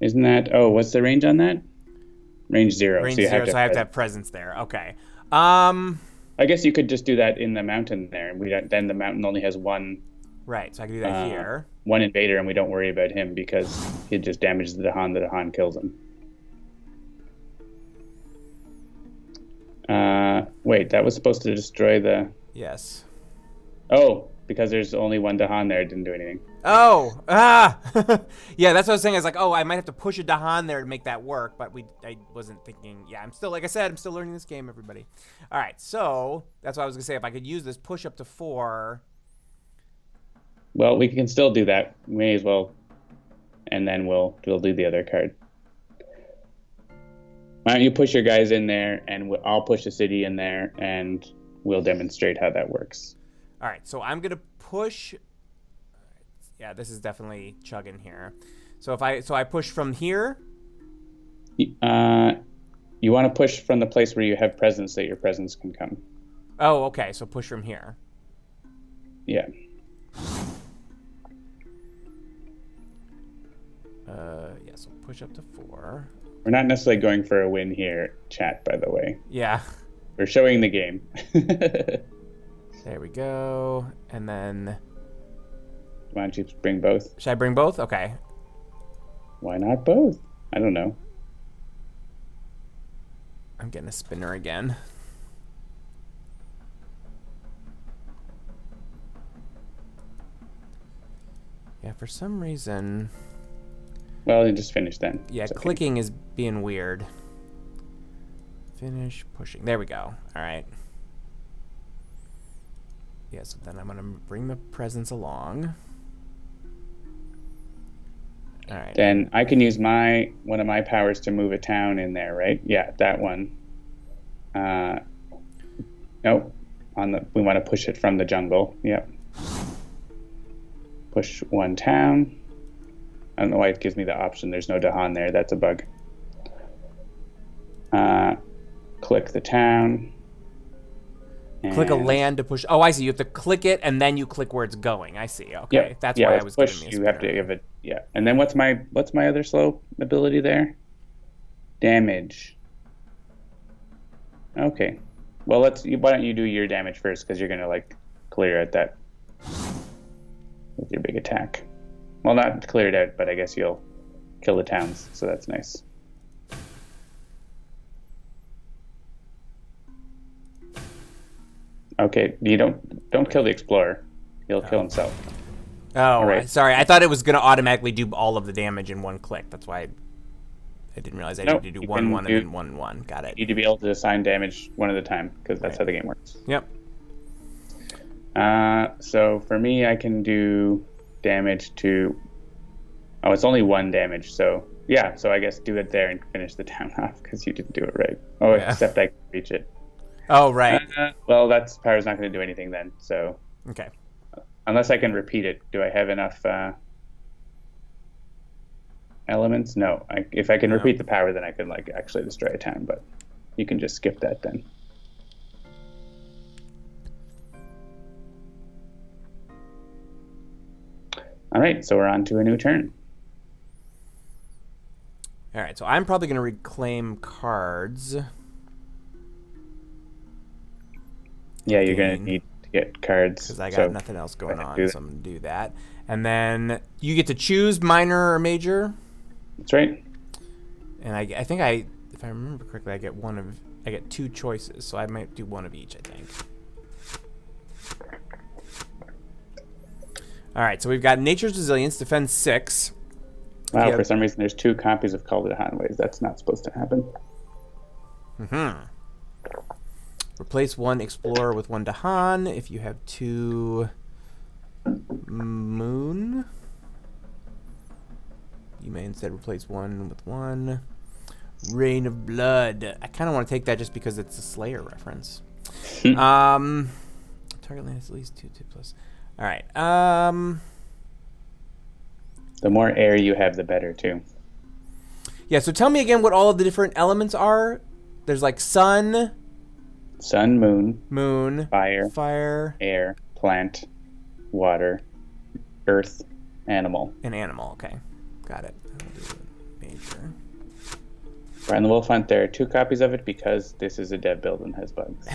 Isn't that... Oh, what's the range on that? Range 0. Range so 0, so I have to have presence there. Okay. I guess you could just do that in the mountain there. And then the mountain only has 1... Right, so I can do that here. 1 invader, and we don't worry about him because he just damages the Dahan kills him. Wait, that was supposed to destroy the... Yes. Oh, because there's only one Dahan there, it didn't do anything. Oh, yeah, that's what I was saying. I was like, oh, I might have to push a Dahan there to make that work, but I wasn't thinking. Yeah, I'm still, like I said, I'm still learning this game, everybody. All right, so that's what I was gonna say. If I could use this push up to 4. Well, we can still do that. We may as well, and then we'll do the other card. Why don't you push your guys in there, and I'll push the city in there, and we'll demonstrate how that works. All right, so I'm gonna push. Yeah, this is definitely chugging here. So if I push from here. You want to push from the place where you have presence, that your presence can come. Oh, okay. So push from here. Yeah. Yeah. So push up to 4. We're not necessarily going for a win here, chat. By the way. Yeah. We're showing the game. There we go. And then. Why don't you bring both? Should I bring both? Okay. Why not both? I don't know. I'm getting a spinner again. Yeah, for some reason. Well, you just finish then. Yeah, okay. Clicking is being weird. Finish pushing. There we go. All right. Yeah, so then I'm going to bring the presence along. All right. Then I can use one of my powers to move a town in there, right? Yeah, that one. Nope. We want to push it from the jungle. Yep. Push one town. I don't know why it gives me the option. There's no Dahan there. That's a bug. Click the town. Click a land to push. Oh, I see. You have to click it, and then you click where it's going. I see. Okay, yep. That's why I was push. giving me a You have to give it. Yeah. And then what's my other slow ability there? Damage. Okay. Well, why don't you do your damage first, because you're gonna like clear out that with your big attack. Well, not clear it out, but I guess you'll kill the towns, so that's nice. Okay, you don't kill the explorer. He'll kill himself. Oh, right. Sorry. I thought it was going to automatically do all of the damage in one click. That's why I didn't realize I needed to do 1-1 and then 1-1. Got it. You need to be able to assign damage one at a time, because that's how the game works. Yep. So for me, I can do damage to... Oh, it's only 1 damage, so... Yeah, so I guess do it there and finish the town off, because you didn't do it right. Oh, yeah. Except I can reach it. Oh, right. Well, that power's not going to do anything then, so... Okay. Unless I can repeat it. Do I have enough elements? No. If I can repeat the power, then I can like actually destroy a town, but you can just skip that then. All right, so we're on to a new turn. All right, so I'm probably going to reclaim cards. Yeah, you're going to need to get cards. Because I got nothing else going on, so I'm going to do that. And then you get to choose minor or major. That's right. And I think if I remember correctly, I get 2 choices, so I might do 1 of each, I think. All right, so we've got Nature's Resilience, defend 6. Wow, for some reason there's 2 copies of Call to the Highways. That's not supposed to happen. Mm-hmm. Replace 1 Explorer with 1 Dahan. If you have 2 Moon, you may instead replace 1 with 1 Rain of Blood. I kind of want to take that just because it's a Slayer reference. Target land has at least 2 plus. All right. The more air you have, the better, too. Yeah, so tell me again what all of the different elements are. There's like sun, moon, fire, air, plant, water, earth, animal. And animal. Okay, got it. I'll do major. Brian the Wolf Hunt, there are 2 copies of it because this is a dev build and has bugs.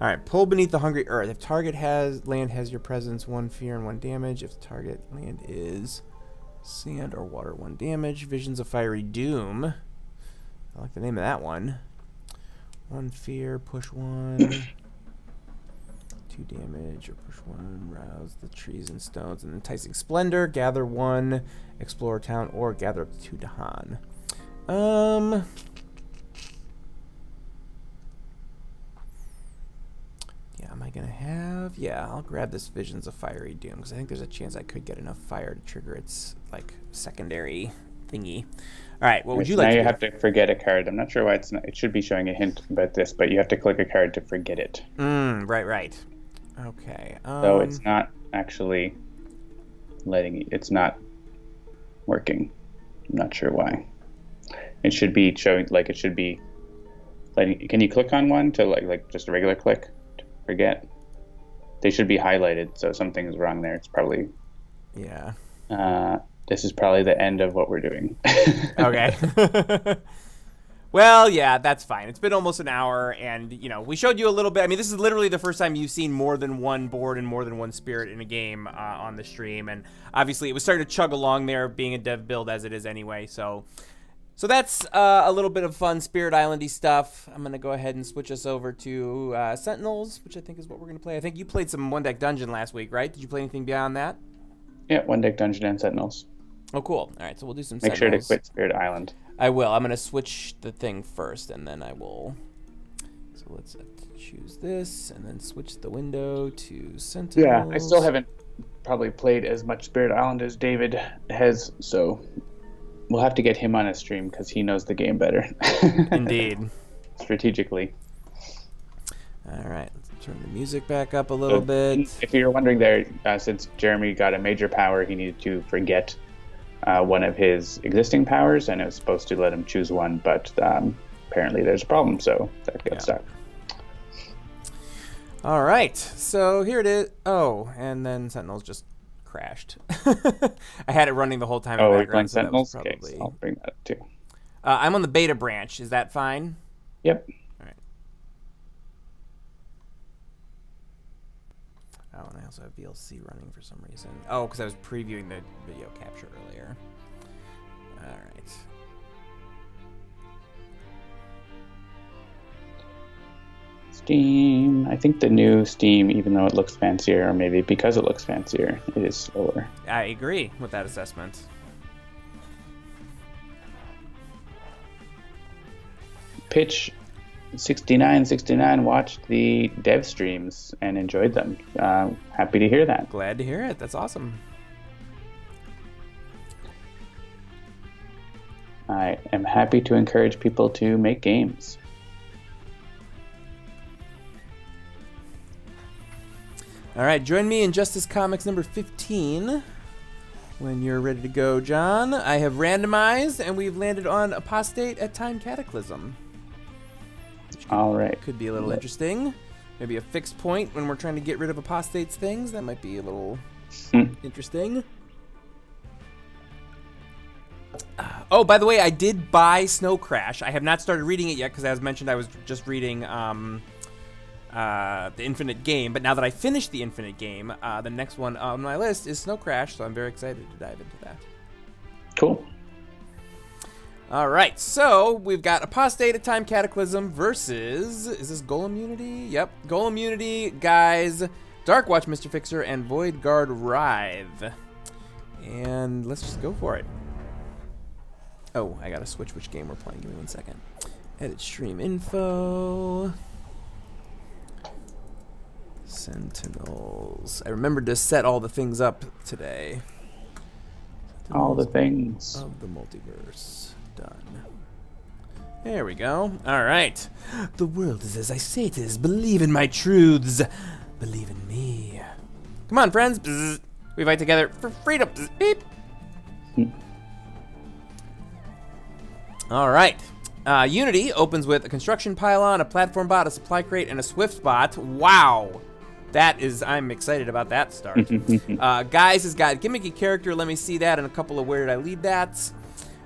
All right, pull beneath the hungry earth. If target land has your presence, 1 fear and 1 damage. If the target land is sand or water, 1 damage. Visions of Fiery Doom. I like the name of that one. 1 fear, push 1. 2 damage, or push 1, rouse the trees and stones, and enticing splendor, gather 1, explore town, or gather up to 2 Dahan. Yeah, am I gonna have? Yeah, I'll grab this Visions of Fiery Doom, because I think there's a chance I could get enough fire to trigger its, like, secondary thingy. All right, what would you like to do? Now you have to forget a card. I'm not sure why it's not. It should be showing a hint about this, but you have to click a card to forget it. Right. Okay. So it's not actually it's not working. I'm not sure why. It should be showing, like, it should be letting. Can you click on one to like just a regular click to forget? They should be highlighted, so something's wrong there. It's probably. Yeah. This is probably the end of what we're doing. Okay. Well, yeah, that's fine. It's been almost an hour, and, you know, we showed you a little bit. I mean, this is literally the first time you've seen more than one board and more than one spirit in a game on the stream, and obviously it was starting to chug along there, being a dev build as it is anyway, so that's a little bit of fun Spirit Island-y stuff. I'm going to go ahead and switch us over to Sentinels, which I think is what we're going to play. I think you played some one-deck dungeon last week, right? Did you play anything beyond that? Yeah, one-deck dungeon and Sentinels. Oh, cool. All right, so we'll do some Make Sentinels. sure to quit Spirit Island. I will. I'm going to switch the thing first, and then I will. So let's choose this, and then switch the window to Sentinels. Yeah, I still haven't probably played as much Spirit Island as David has, so we'll have to get him on a stream because he knows the game better. Indeed. Strategically. All right, let's turn the music back up a little bit. If you're wondering there, since Jeremy got a major power, he needed to forget one of his existing powers, and it was supposed to let him choose one, but apparently there's a problem, so that got stuck. All right, so here it is. Oh, and then Sentinels just crashed. I had it running the whole time. Oh, in the we're playing background, so Sentinels? probably... Okay, so I'll bring that up too. I'm on the beta branch. Is that fine? Yep. All right. Oh, and I also have VLC running for some reason. Oh, because I was previewing the video capture earlier. All right. Steam. I think the new Steam, even though it looks fancier, or maybe because it looks fancier, it is slower. I agree with that assessment. Pitch 6969 watched the dev streams and enjoyed them. Happy to hear that. Glad to hear it. That's awesome. I am happy to encourage people to make games. All right, join me in Justice Comics number 15 when you're ready to go, John. I have randomized, and we've landed on Apostate at Time Cataclysm. All right. Could be a little interesting. Maybe a fixed point when we're trying to get rid of Apostate's things. That might be a little interesting. Oh, by the way, I did buy Snow Crash. I have not started reading it yet because, as mentioned, I was just reading the Infinite Game. But now that I finished the Infinite Game, the next one on my list is Snow Crash, so I'm very excited to dive into that. Cool. All right, so we've got Apostate at Time Cataclysm versus, is this Golem Unity? Yep, Golem Unity, Guise, Darkwatch Mr. Fixer, and Void Guard Writhe. And let's just go for it. Oh, I gotta switch which game we're playing. Give me 1 second. Edit stream info. Sentinels. I remembered to set all the things up today. All the things. Of the multiverse. Done. There we go. All right. The world is as I say it is. Believe in my truths. Believe in me. Come on, friends. Bzz. We fight together for freedom. Bzz. Beep. All right. Unity opens with a construction pylon, a platform bot, a supply crate, and a swift bot. Wow. That is, I'm excited about that start. Guise has got gimmicky character. Let me see that and a couple of where did I leave that.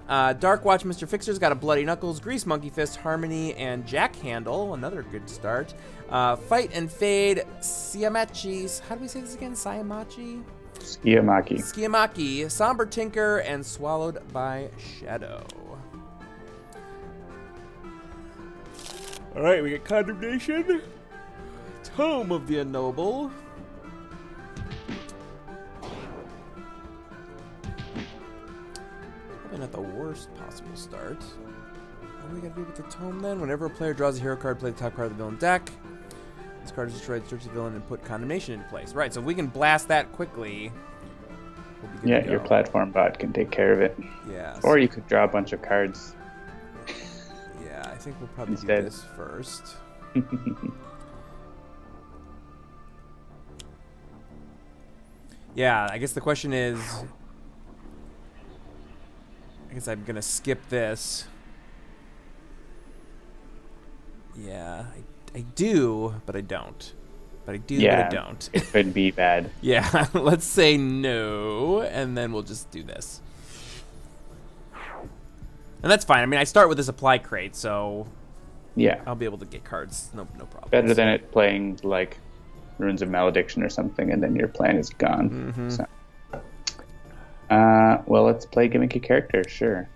Darkwatch Mr. Fixer's got a Bloody Knuckles, Grease Monkey Fist, Harmony, and Jack Handle. Another good start. Fight and Fade, Siamachi. How do we say this again? Siamachi? Skiamaki, Somber Tinker, and Swallowed by Shadow. All right, we get Condemnation, Tome of the Ennoble. Probably not the worst possible start. What do we gotta do with the tome then? Whenever a player draws a hero card, play the top card of the villain deck. This card is destroyed, search the villain, and put condemnation into place. Right, so if we can blast that quickly, we'll be good to go. Your platform bot can take care of it. Yeah. Or you could draw a bunch of cards. Yeah, I think we'll probably Instead. do this first. Yeah, I guess the question is... I guess I'm gonna skip this. Yeah, I do, but I don't. But I do, but I don't. It could be bad. Yeah, let's say no, and then we'll just do this. And that's fine. I mean, I start with this apply crate, so Yeah. I'll be able to get cards. No problem. Better than it playing like Runes of Malediction or something, and then your plan is gone. Mm-hmm. So. Well, let's play gimmicky character, sure.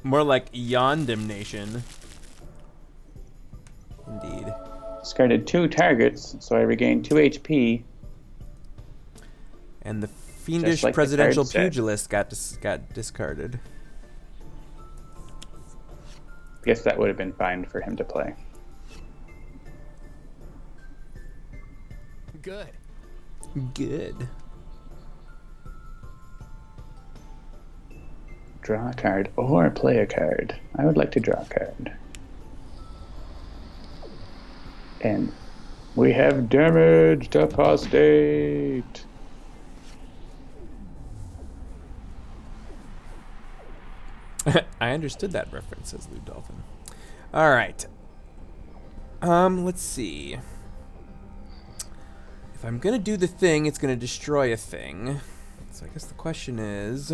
More like Yondemnation. Indeed. Discarded 2 targets, so I regained 2 HP. And the fiendish like the presidential card said. pugilist got discarded. Guess that would have been fine for him to play. Good. Good. Draw a card or play a card. I would like to draw a card. And we have damaged Apostate. I understood that reference, says Lou Dolphin. All right. Let's see. If I'm gonna do the thing, it's gonna destroy a thing. So I guess the question is...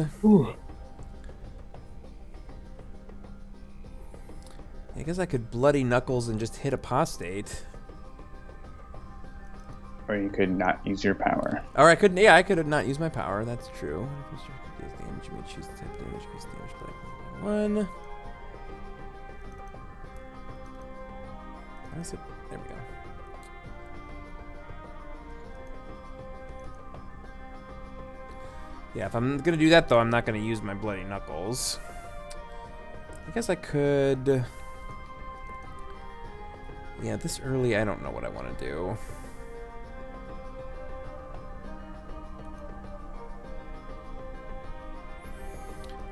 I guess I could Bloody Knuckles and just hit Apostate. Or you could not use your power. Or I could, yeah, I could have not used my power. That's true. If you deals damage, you may choose the type of damage, increase the damage by 1. How is it? There we go. Yeah, if I'm gonna do that though, I'm not gonna use my Bloody Knuckles. I guess I could. Yeah, this early, I don't know what I want to do.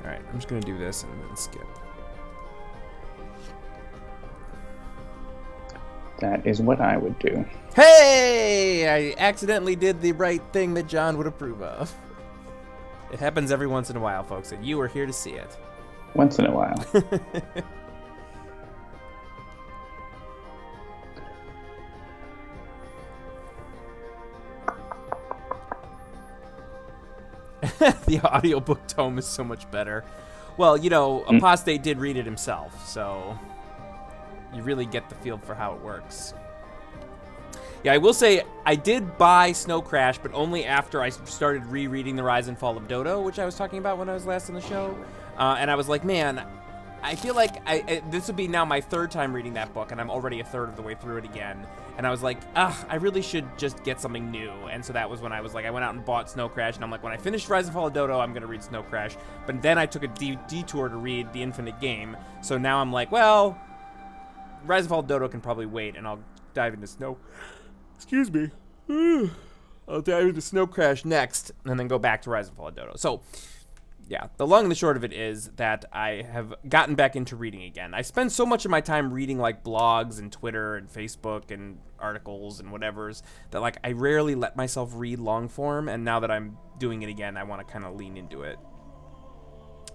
Alright, I'm just going to do this and then skip. That is what I would do. Hey! I accidentally did the right thing that John would approve of. It happens every once in a while, folks, and you are here to see it. Once in a while. The audiobook tome is so much better. Well, you know, Apostate did read it himself, so you really get the feel for how it works. Yeah, I will say I did buy Snow Crash, but only after I started rereading The Rise and Fall of Dodo, which I was talking about when I was last on the show. And I was like, man, I feel like this would be now my 3rd time reading that book, and I'm already a third of the way through it again. And I was like, I really should just get something new. And so that was when I was like, I went out and bought Snow Crash, and I'm like, when I finish Rise and Fall of Dodo, I'm going to read Snow Crash. But then I took a detour to read The Infinite Game. So now I'm like, well, Rise and Fall of Dodo can probably wait, and I'll dive into Snow... Excuse me. I'll dive into Snow Crash next, and then go back to Rise and Fall of Dodo. So... yeah, the long and the short of it is that I have gotten back into reading again. I spend so much of my time reading like blogs and Twitter and Facebook and articles and whatever's that like I rarely let myself read long form, and now that I'm doing it again, I want to kind of lean into it.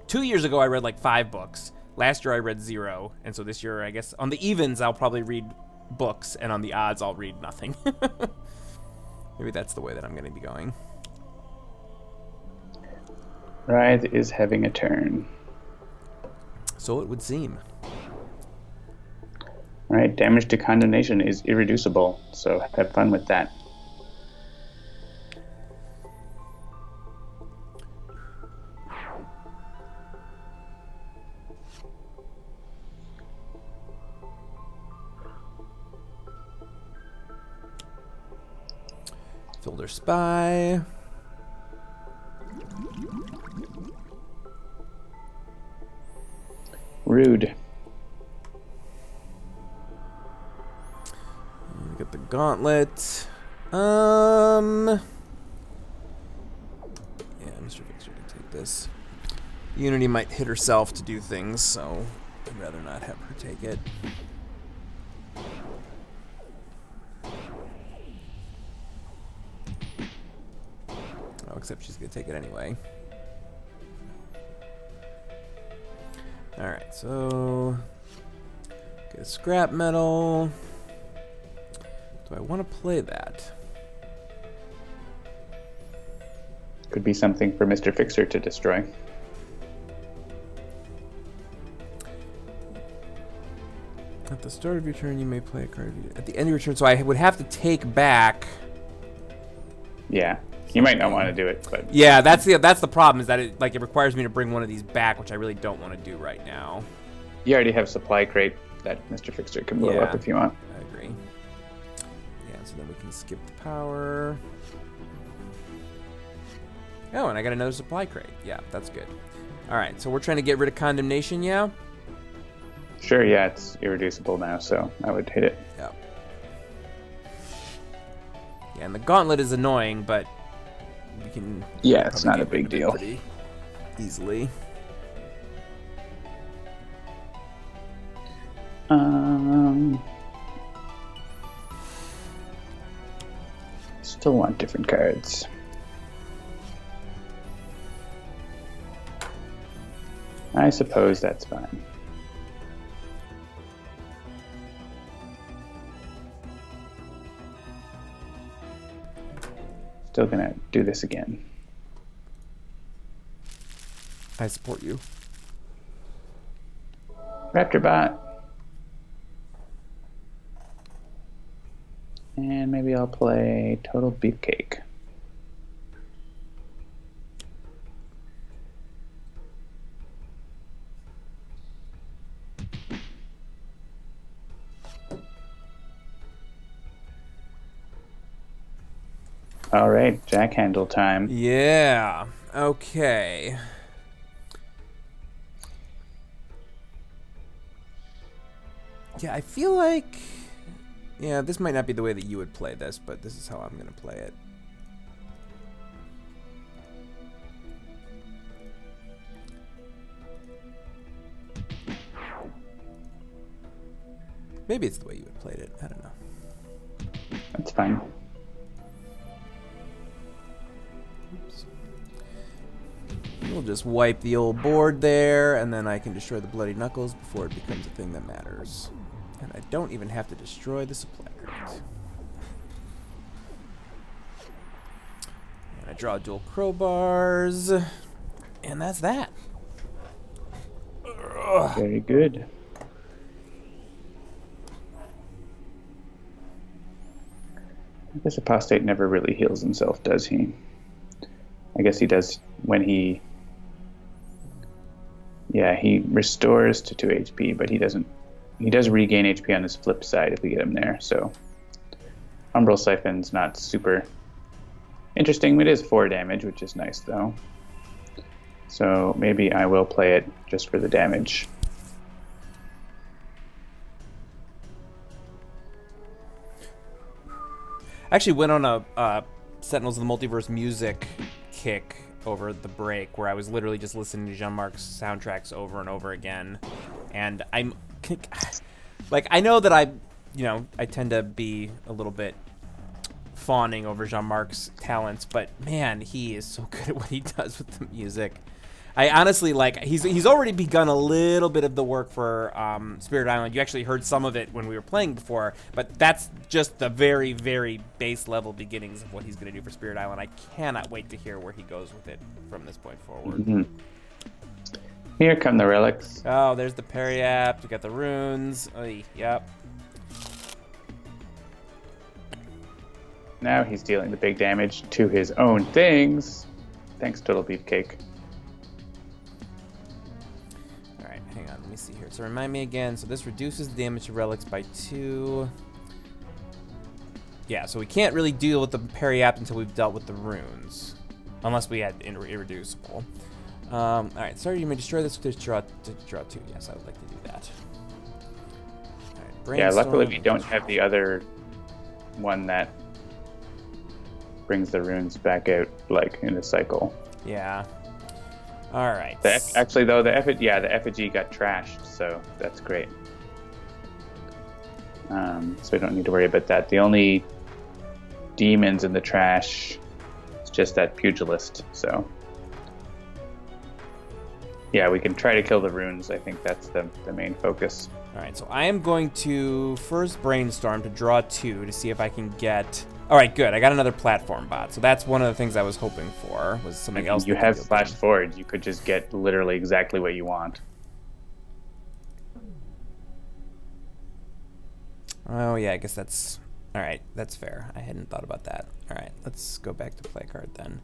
2 years ago, I read like 5 books. Last year, I read 0, and so this year, I guess on the evens, I'll probably read books, and on the odds, I'll read nothing. Maybe that's the way that I'm going to be going. Writhe is having a turn. So it would seem. Alright, damage to condemnation is irreducible, so have fun with that. Filter Spy. Rude. We got the Gauntlet. Yeah, Mr. Fixer can take this. Unity might hit herself to do things, so I'd rather not have her take it. Oh, except she's gonna take it anyway. Alright, so get a scrap metal. Do I want to play that? Could be something for Mr. Fixer to destroy. At the start of your turn, you may play a card. At the end of your turn, so I would have to take back. Yeah, you might not want to do it, but Yeah, that's the problem. Is that it requires me to bring one of these back, which I really don't want to do right now. you already have supply crate that Mr. Fixer can blow up if you want. I agree. Yeah, so then we can skip the power. Oh, and I got another supply crate. Yeah, that's good. All right, so we're trying to get rid of condemnation, yeah? Sure, yeah, it's irreducible now, so I would hit it. Yep. Yeah, and the gauntlet is annoying, but we can... Yeah, it's not get a big rid of it deal. pretty easily. Still want different cards. I suppose that's fine. Still gonna do this again. I support you. Raptor Bot. And maybe I'll play Total Beefcake. All right, jack handle time. Yeah. Okay. Yeah, I feel like... Yeah, this might not be the way that you would play this, but this is how I'm going to play it. Maybe it's the way you would play it. I don't know. That's fine. Oops. We'll just wipe the old board there, and then I can destroy the bloody knuckles before it becomes a thing that matters. And I don't even have to destroy the supply crate. And I draw dual crowbars. And that's that. Ugh. Very good. I guess Apostate never really heals himself, does he? I guess he does when he... Yeah, he restores to 2 HP, but he doesn't... He does regain HP on his flip side if we get him there, so... Umbral Siphon's not super interesting. It is 4 damage, which is nice, though. So maybe I will play it just for the damage. I actually went on a Sentinels of the Multiverse music kick over the break where I was literally just listening to Jean-Marc's soundtracks over and over again. And I'm... Like, I know that I tend to be a little bit fawning over Jean-Marc's talents, but man, he is so good at what he does with the music. I honestly, like, he's already begun a little bit of the work for Spirit Island. You actually heard some of it when we were playing before, but that's just the very, very base level beginnings of what he's going to do for Spirit Island. I cannot wait to hear where he goes with it from this point forward. Mm-hmm. Here come the relics. Oh, there's the Periapt. We got the runes. Oy, yep. Now he's dealing the big damage to his own things. Thanks, Total Beefcake. Alright, hang on. Let me see here. So remind me again. So this reduces the damage to relics by 2. Yeah, so we can't really deal with the Periapt until we've dealt with the runes. Unless we had irreducible. Alright, sorry, you may destroy this to draw 2. Yes, I would like to do that. Alright, yeah, luckily we don't have the other one that brings the runes back out, like, in a cycle. Yeah. Alright. Actually, though, the effigy got trashed, so that's great. So we don't need to worry about that. The only demons in the trash is just that pugilist, so... Yeah, we can try to kill the runes. I think that's the main focus. Alright, so I am going to first brainstorm to draw 2 to see if I can get... Alright, good. I got another platform bot. So that's one of the things I was hoping for, was something else. You have flash forward. You could just get literally exactly what you want. Oh, yeah, I guess that's... Alright, that's fair. I hadn't thought about that. Alright, let's go back to play card then.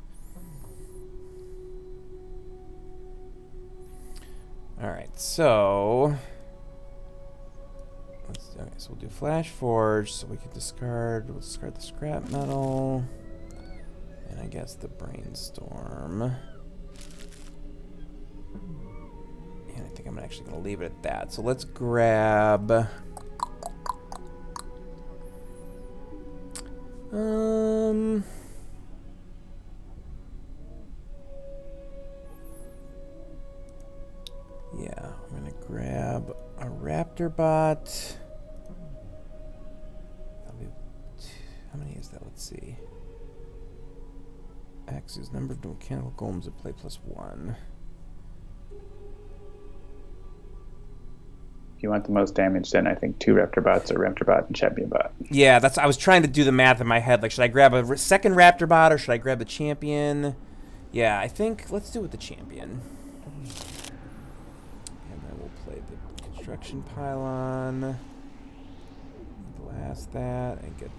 Alright, so... Okay, so we'll do Flash Forge, so we can discard... We'll discard the scrap metal. And I guess the Brainstorm. And I think I'm actually going to leave it at that. So let's grab... Yeah, I'm gonna grab a Raptor bot. That'll be how many is that? Let's see. X is number of mechanical golems at play +1. If you want the most damage, then I think 2 Raptor bots or Raptor bot and Champion bot. Yeah, that's. I was trying to do the math in my head. Like, should I grab a second Raptor bot or should I grab the Champion? Yeah, I think let's do it with the Champion. And then we'll play the construction pylon. Blast that and get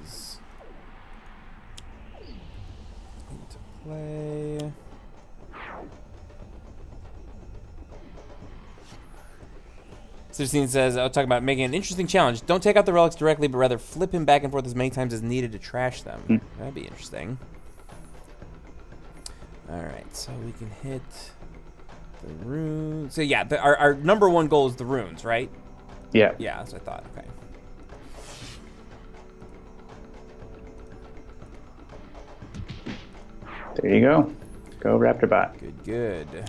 these into play. Sixteen says, I'll talk about making an interesting challenge. Don't take out the relics directly, but rather flip him back and forth as many times as needed to trash them. That'd be interesting. Alright, so we can hit the runes. So yeah, our number 1 goal is the runes, right? Yeah. Yeah, that's what I thought. Okay. There you go. Go Raptor bot. Good, good. We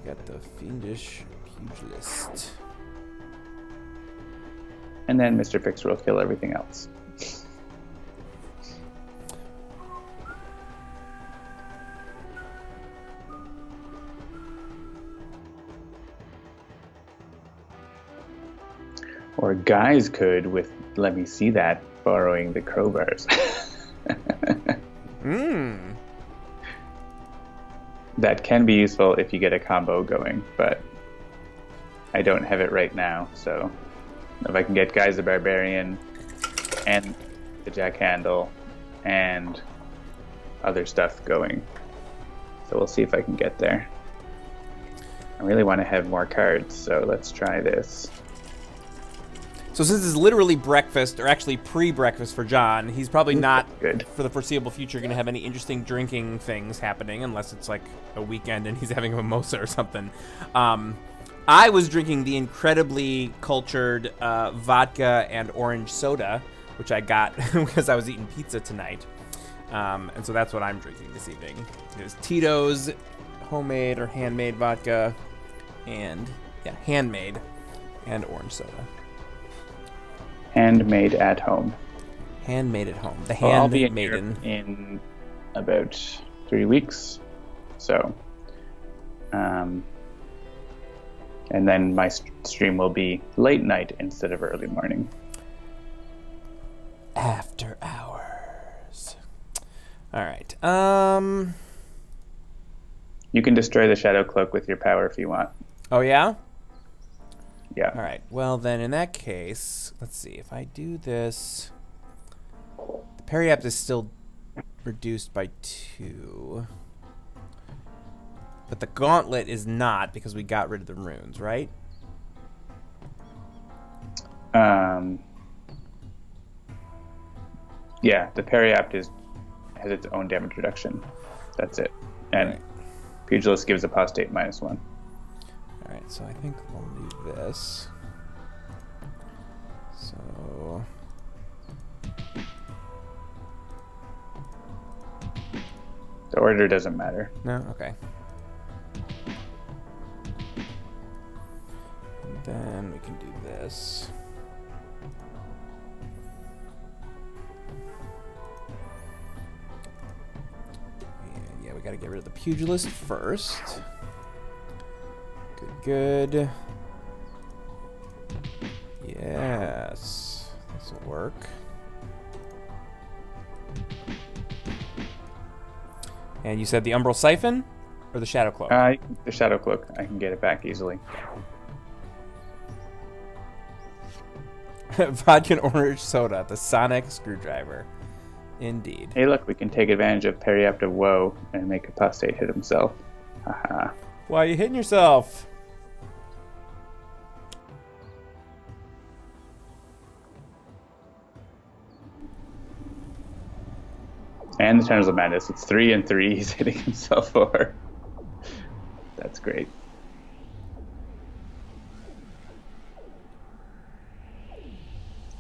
got the Fiendish Pugilist. And then Mr. Fixer will kill everything else. Or Guise could with let me see that borrowing the crowbars. That can be useful if you get a combo going, but I don't have it right now, so if I can get Guise the Barbarian and the Jack Handle and other stuff going. So we'll see if I can get there. I really want to have more cards, so let's try this. So since it's literally breakfast, or actually pre-breakfast for John, he's probably not, good for the foreseeable future, going to have any interesting drinking things happening, unless it's like a weekend and he's having a mimosa or something. I was drinking the incredibly cultured vodka and orange soda, which I got because I was eating pizza tonight. And so that's what I'm drinking this evening. There's Tito's homemade or handmade vodka, and yeah, handmade, and orange soda. Handmade at home. Handmade at home. The Well, I'll be in handmaiden. Europe in about 3 weeks, so and then my stream will be late night instead of early morning. After hours. All right. You can destroy the Shadow Cloak with your power if you want. Oh yeah. Yeah. All right. Well, then in that case, let's see. If I do this, the Periapt is still reduced by 2. But the Gauntlet is not because we got rid of the runes, right? Yeah, the Periapt has its own damage reduction. That's it. And right. Pugilist gives Apostate -1. All right, so I think we'll leave this. So the order doesn't matter. no, okay. And then we can do this. Yeah, we got to get rid of the Pugilist first. Good. Yes, this will work. And you said the Umbral Siphon or the Shadow Cloak? The Shadow Cloak. I can get it back easily. Vodka and orange soda, the sonic screwdriver. Indeed. Hey, look, we can take advantage of Periapt of Woe and make Apostate hit himself. Haha. Why are you hitting yourself? And the Tunnels of Madness. It's 3 and 3 he's hitting himself for. That's great.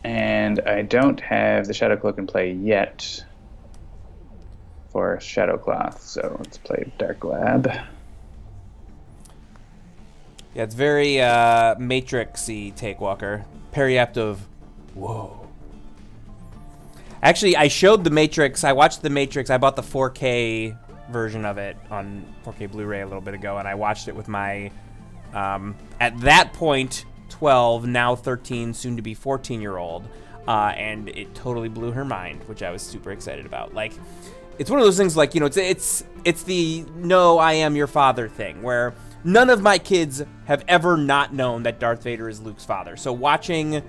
And I don't have the Shadow Cloak in play yet for Shadow Cloth, so let's play Dark Lab. Yeah, it's very Matrix-y Take Walker. Periapt of Whoa. Actually, I showed the Matrix. I watched the Matrix. I bought the 4K version of it on 4K Blu-ray a little bit ago, and I watched it with my, at that point, 12, now 13, soon to be 14-year-old, and it totally blew her mind, which I was super excited about. Like, it's one of those things, like, you know, it's the no, I am your father thing, where none of my kids have ever not known that Darth Vader is Luke's father. So watching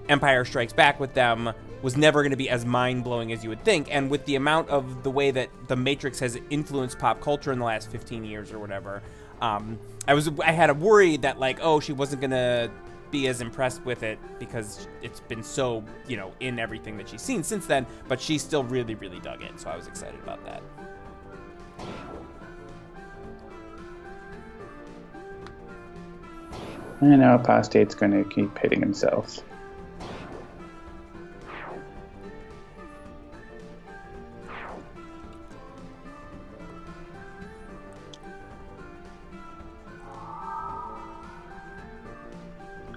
Empire Strikes Back with them was never going to be as mind-blowing as you would think. And with the amount of the way that The Matrix has influenced pop culture in the last 15 years or whatever, I had a worry that, like, oh, she wasn't going to be as impressed with it because it's been so, you know, in everything that she's seen since then, but she still really, really dug it. So I was excited about that. And now Apostate's going to keep hitting himself.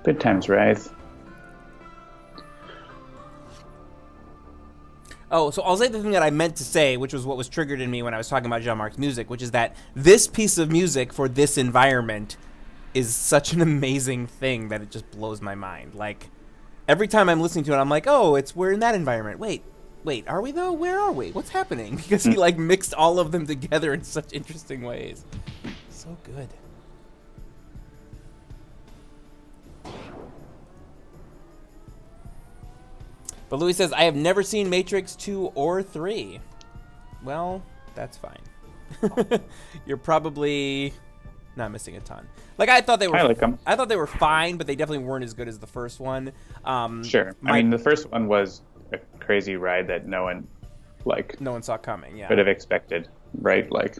Good times, Writhe. Oh, so I'll say the thing that I meant to say, which was what was triggered in me when I was talking about Jean-Marc's music, which is that this piece of music for this environment is such an amazing thing that it just blows my mind. Like, every time I'm listening to it, I'm like, oh, we're in that environment. Wait, are we though? Where are we? What's happening? Because he, like, mixed all of them together in such interesting ways. So good. But Louis says, I have never seen Matrix 2 or 3. Well, that's fine. You're probably not missing a ton. Like, I thought they were. I like them. I thought they were fine, but they definitely weren't as good as the first one. Sure. I mean, the first one was a crazy ride that no one saw coming. Yeah. Could have expected, right? Like,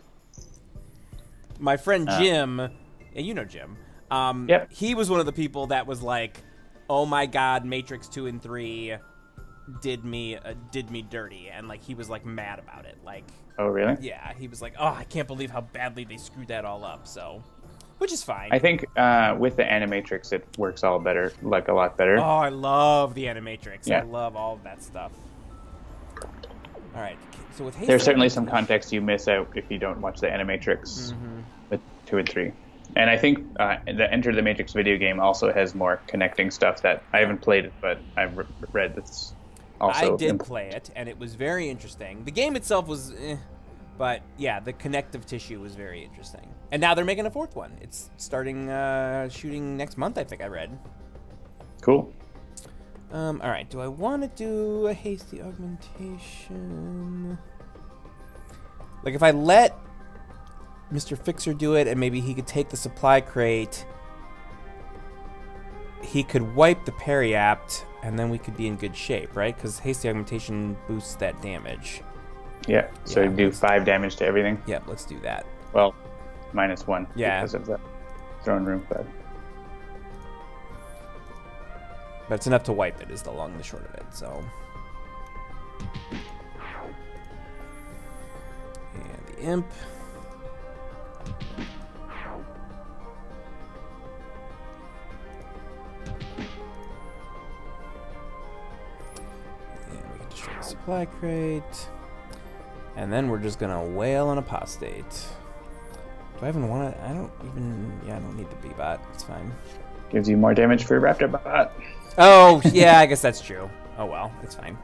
my friend Jim, and you know Jim. Yep. He was one of the people that was like, "Oh my God, Matrix 2 and 3 did me dirty," and like he was like mad about it. Like, oh really? Yeah, he was like, "Oh, I can't believe how badly they screwed that all up." So, which is fine. I think with the Animatrix, it works all better, like a lot better. Oh, I love the Animatrix. Yeah. I love all of that stuff. All right, so with there's certainly some context you miss out if you don't watch the Animatrix with 2 and 3. And I think the Enter the Matrix video game also has more connecting stuff that I haven't played it, but I've read that's also. I did play it, and it was very interesting. The game itself was, but yeah, the connective tissue was very interesting. And now they're making a 4th one. It's starting shooting next month, I think I read. Cool. All right, do I want to do a hasty augmentation? Like, if I let Mr. Fixer do it, and maybe he could take the supply crate, he could wipe the Periapt, And then we could be in good shape, right? Because hasty augmentation boosts that damage. Yeah, so you do 5 damage to everything. Yep, let's do that. Well, -1 Yeah. because of the throne room, but it's enough to wipe it is the long and the short of it, so. And the imp. And we can destroy the supply crate. And then we're just gonna wail on Apostate. Do I even want to? I don't need the B-bot. It's fine. gives you more damage for your Raptor bot. Oh, yeah, I guess that's true. Oh, well, it's fine.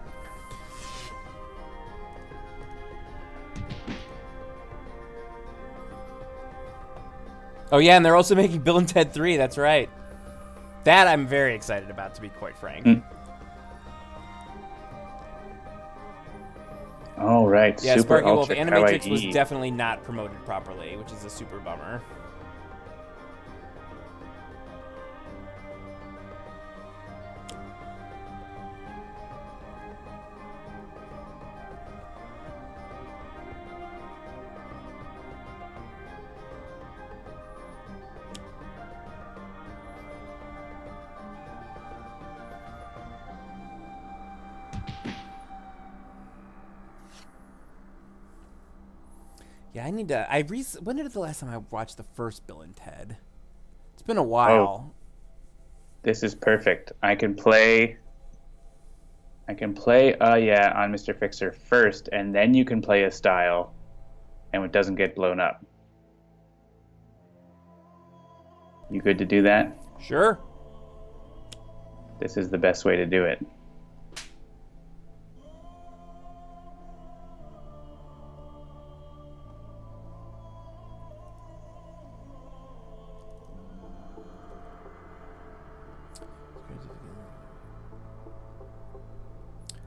Oh, yeah, and they're also making Bill and Ted 3. That's right. That I'm very excited about, to be quite frank. Mm. All right. Yeah, super Sparky Wolf ultra Animatrix kawaii. was definitely not promoted properly, which is a super bummer. Yeah, I need to. When did the last time I watched the first Bill and Ted? It's been a while. Oh, this is perfect. I can play. Yeah, on Mr. Fixer first, and then you can play a style, and it doesn't get blown up. You good to do that? Sure. This is the best way to do it.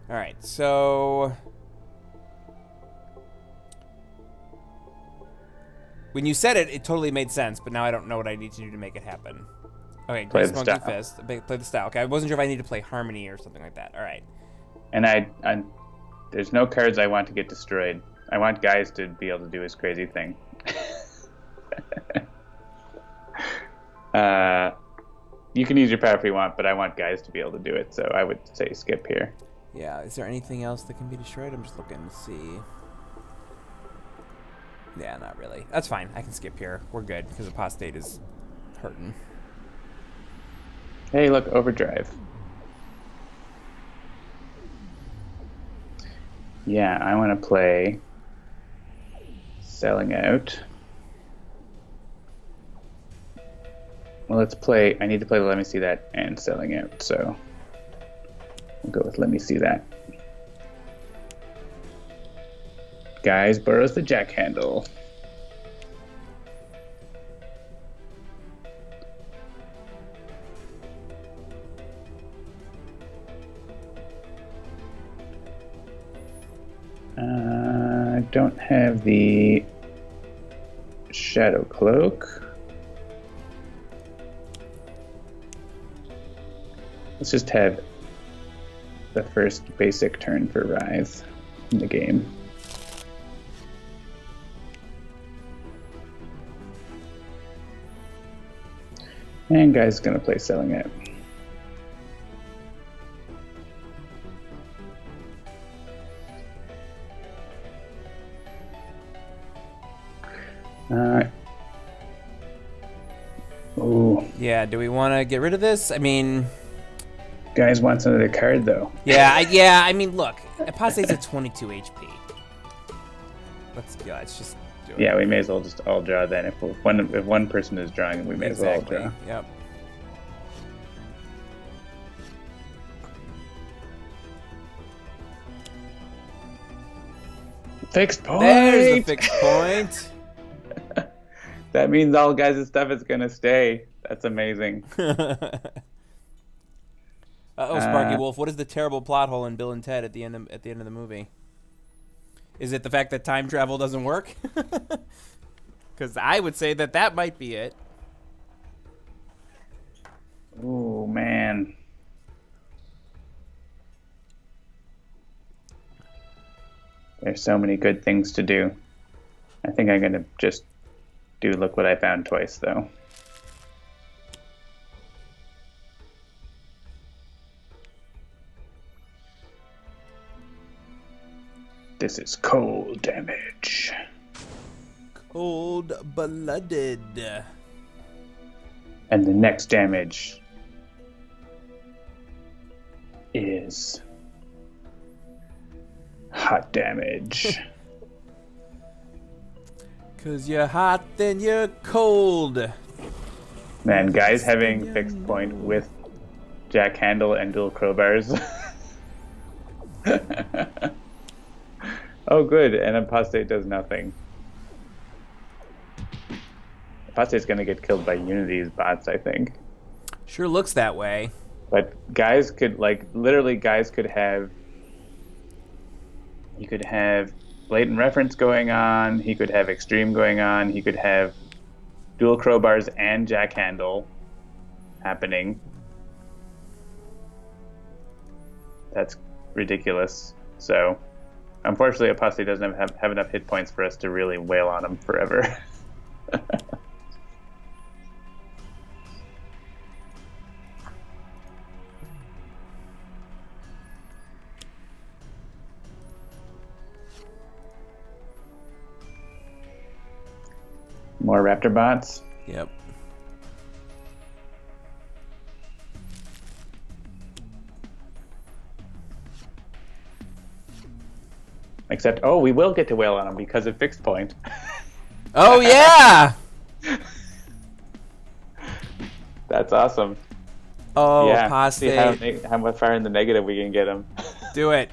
All right, so when you said it, it totally made sense, but now I don't know what I need to do to make it happen. Okay, Play Grace the Monkey style. Fist. Play the style. Okay, I wasn't sure if I need to play Harmony or something like that. All right. And I there's no cards I want to get destroyed. I want Guise to be able to do his crazy thing. You can use your power if you want, but I want Guise to be able to do it, so I would say skip here. Yeah, is there anything else that can be destroyed? I'm just looking to see. Yeah, not really. That's fine. I can skip here. We're good, because Apostate is hurting. Hey, look, Overdrive. Yeah, I want to play Selling Out. Well, let's play. I need to play the Let Me See That and Selling Out, so we'll go with Let Me See That. Guise borrows the jack handle. I don't have the Shadow Cloak. Let's just have the first basic turn for Writhe in the game. And Guy's gonna play Selling Out. Oh, Yeah, do we want to get rid of this? I mean... Guys wants another card though. Yeah, I mean, look, Apostate's at 22 HP. Let's just do it. Yeah, we may as well just all draw then. If one person is drawing, we may as well all draw. Yep. Fixed point! There's the fixed point. That means all Guys' stuff is gonna stay. That's amazing. Uh-oh, Sparky Wolf, what is the terrible plot hole in Bill and Ted at the end of the movie? Is it the fact that time travel doesn't work? Because I would say that might be it. Oh man. There's so many good things to do. I think I'm going to just do Look What I Found twice, though. This is cold damage. Cold-blooded. And the next damage is hot damage. 'Cause you're hot, then you're cold. Man, guys having fixed point with jack handle and dual crowbars. Oh, good. And Apostate does nothing. Apostate's going to get killed by Unity's bots, I think. Sure looks that way. But guys could, like, literally guys could have... He could have Blatant Reference going on. He could have Extreme going on. He could have dual crowbars and jack handle happening. That's ridiculous. So... Unfortunately, Apostate doesn't have enough hit points for us to really wail on him forever. More Raptor bots. Yep. Except, oh, we will get to wail on him because of fixed point. Oh, yeah! That's awesome. Oh, yeah, Apostate. see how far in the negative we can get him. Do it.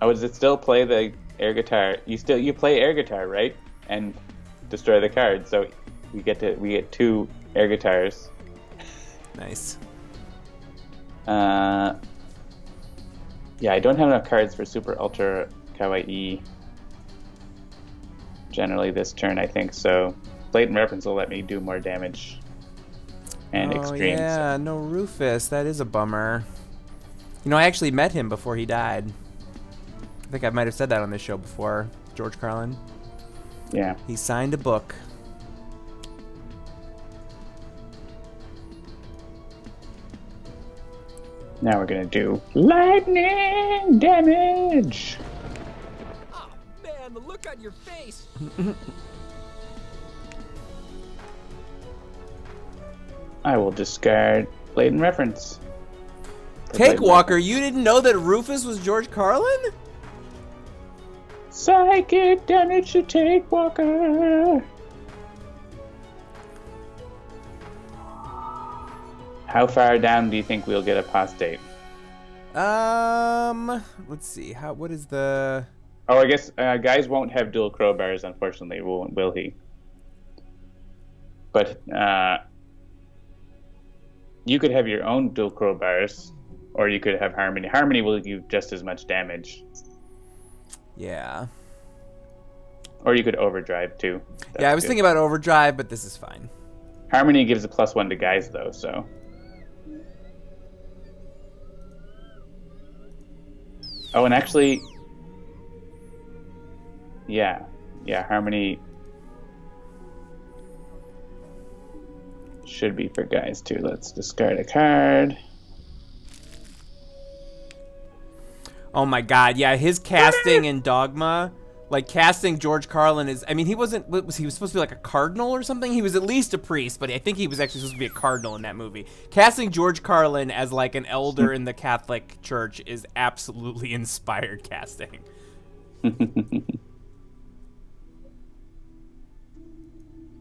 Oh, does it still play the air guitar? You play air guitar, right? And destroy the card, so we get 2 air guitars. Nice. Yeah, I don't have enough cards for Super Ultra Kawaii generally this turn, I think, so Blatant Reference will let me do more damage and extreme. Yeah, no Rufus. That is a bummer. You know, I actually met him before he died. I think I might have said that on this show before. George Carlin. Yeah. He signed a book. Now we're gonna do lightning damage. Oh man, the look on your face. I will discard Blatant Reference. Take Walker, you didn't know that Rufus was George Carlin? Psychic damage to Take Walker. How far down do you think we'll get Apostate? Let's see. What is the... Oh, I guess guys won't have dual crowbars, unfortunately, will he? But you could have your own dual crowbars, or you could have Harmony. Harmony will do just as much damage. Yeah. Or you could Overdrive, too. That's yeah, I was good. thinking about Overdrive, but this is fine. Harmony gives a +1 to guys, though, so... Oh, and actually... Yeah, Harmony... should be for guys, too. Let's discard a card. Oh my god, yeah, his casting in Dogma, like casting George Carlin is, I mean, he was supposed to be like a cardinal or something? He was at least a priest, but I think he was actually supposed to be a cardinal in that movie. Casting George Carlin as like an elder in the Catholic Church is absolutely inspired casting.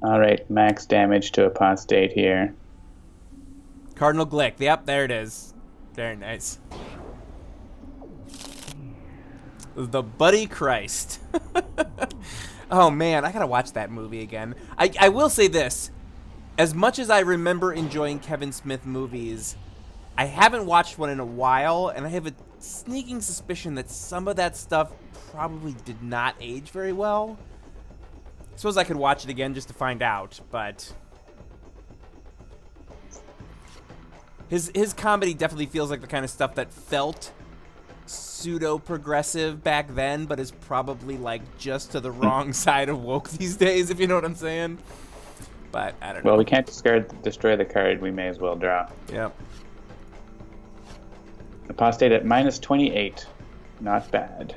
Alright, max damage to Apostate here. Cardinal Glick, yep, there it is. Very nice. The Buddy Christ. Oh man, I gotta watch that movie again. I will say this. As much as I remember enjoying Kevin Smith movies, I haven't watched one in a while, and I have a sneaking suspicion that some of that stuff probably did not age very well. suppose I could watch it again just to find out, but his comedy definitely feels like the kind of stuff that felt pseudo-progressive back then, but is probably like just to the wrong side of woke these days, if you know what I'm saying. But I don't know. Well, we can't destroy the card. We may as well draw. Yep. Apostate at -28. Not bad.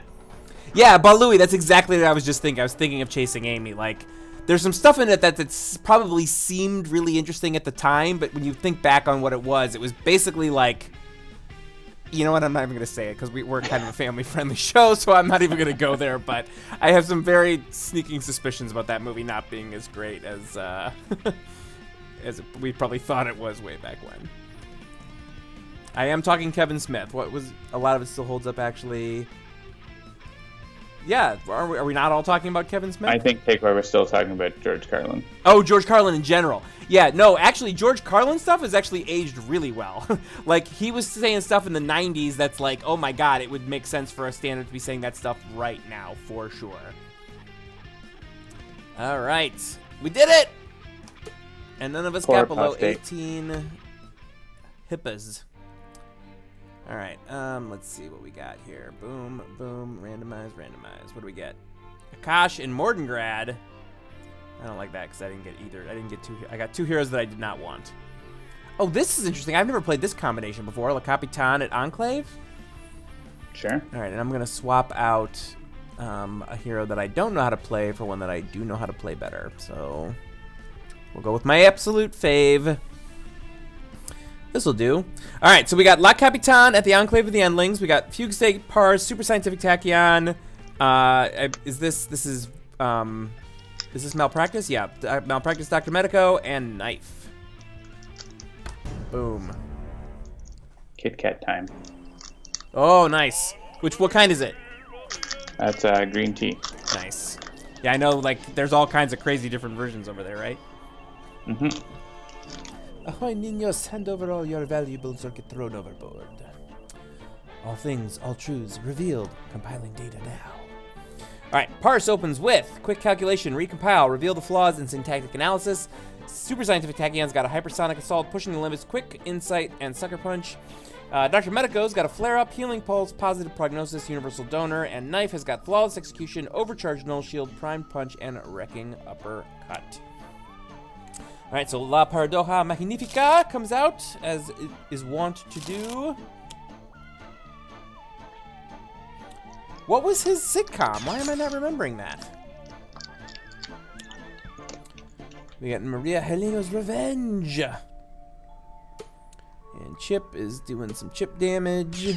Yeah, but Louis, that's exactly what I was just thinking. I was thinking of Chasing Amy. Like, there's some stuff in it that's probably seemed really interesting at the time, but when you think back on what it was basically like, you know what, I'm not even going to say it because we're kind of a family-friendly show, so I'm not even going to go there, but I have some very sneaking suspicions about that movie not being as great as as we probably thought it was way back when. I am talking Kevin Smith. A lot of it still holds up, actually. Yeah, are we not all talking about Kevin Smith? I think we're still talking about George Carlin. Oh, George Carlin in general. Yeah, no, actually, George Carlin stuff has actually aged really well. Like, he was saying stuff in the 90s that's like, oh my god, it would make sense for a standard to be saying that stuff right now, for sure. All right, we did it! And none of us got below 18 hippas. All right, let's see what we got here. Boom, boom, randomize. What do we get? Akash and Mordengrad. I don't like that because I didn't get either. I got two heroes that I did not want. Oh, this is interesting. I've never played this combination before. Capitan at Enclave. Sure. All right, and I'm gonna swap out a hero that I don't know how to play for one that I do know how to play better. So we'll go with my absolute fave. This will do. All right, so we got La Capitan at the Enclave of the Endlings. We got Fugue, Parse, Super Scientific Tachyon. Is this Malpractice? Yeah, Malpractice, Dr. Medico, and KNYFE. Boom. Kit Kat time. Oh, nice. What kind is it? That's green tea. Nice. Yeah, I know, like, there's all kinds of crazy different versions over there, right? Mm-hmm. Ahoy, niños, hand over all your valuables or get thrown overboard. All things, all truths revealed. Compiling data now. All right, Parse opens with quick calculation, recompile, reveal the flaws in syntactic analysis. Super Scientific Tachyon's got a hypersonic assault, pushing the limits, quick insight, and sucker punch. Dr. Medico's got a flare-up, healing pulse, positive prognosis, universal donor, and KNYFE has got flawless execution, overcharged null shield, prime punch, and wrecking uppercut. All right, so La Paradoja Magnifica comes out, as it is wont to do. What was his sitcom? Why am I not remembering that? We got Maria Helena's Revenge. And Chip is doing some chip damage.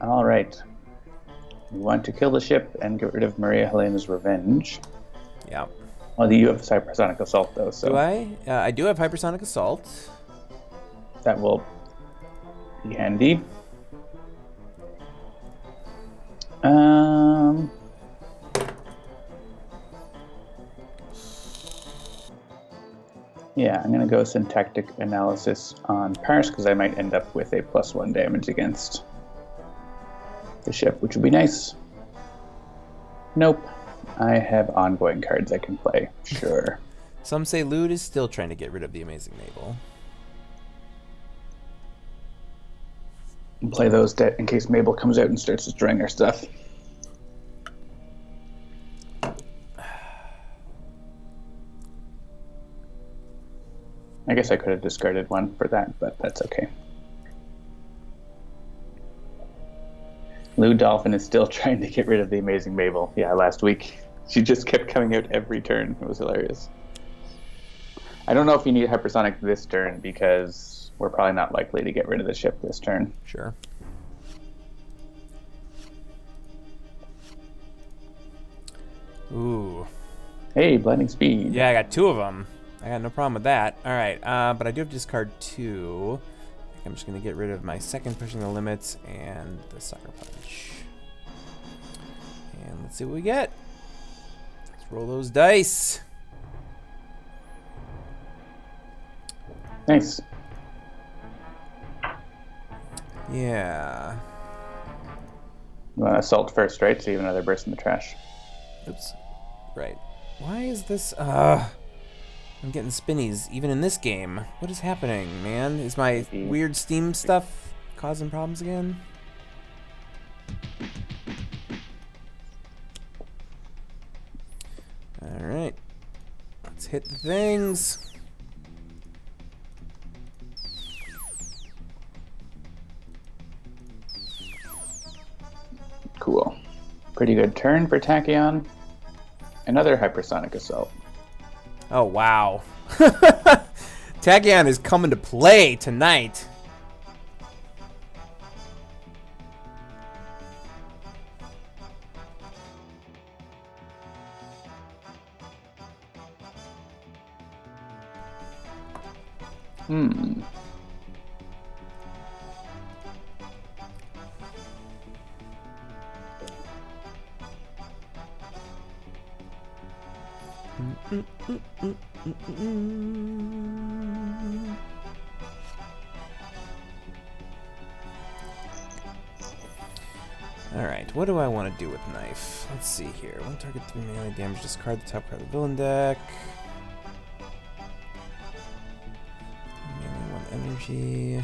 All right. We want to kill the ship and get rid of Maria Helena's Revenge. Yeah. Well, you have Hypersonic Assault, though, so... Do I? I do have Hypersonic Assault. That will be handy. Yeah, I'm going to go Syntactic Analysis on Parse, because I might end up with a +1 damage against the ship, which would be nice. Nope. I have ongoing cards I can play. Sure. Some say Lude is still trying to get rid of the Amazing Mabel. And play those in case Mabel comes out and starts destroying our stuff. I guess I could have discarded one for that, but that's okay. Lou Dolphin is still trying to get rid of the Amazing Mabel. Yeah, last week. She just kept coming out every turn. It was hilarious. I don't know if you need Hypersonic this turn, because we're probably not likely to get rid of the ship this turn. Sure. Ooh. Hey, Blinding Speed. Yeah, I got two of them. I got no problem with that. All right, but I do have to discard two. I think I'm just going to get rid of my second Pushing the Limits and the Sucker Punch. And let's see what we get. Let's roll those dice. Nice. Yeah. You want to assault first, right? So you have another burst in the trash. Oops. Right. Why is this... I'm getting spinnies even in this game. What is happening, man? Is my weird Steam stuff causing problems again? Alright. Let's hit the things. Cool. Pretty good turn for Tachyon. Another hypersonic assault. Oh, wow. Tachyon is coming to play tonight. Alright, what do I want to do with knife? Let's see here. One target, 3 melee damage, discard the top card of the villain deck. Melee 1 energy.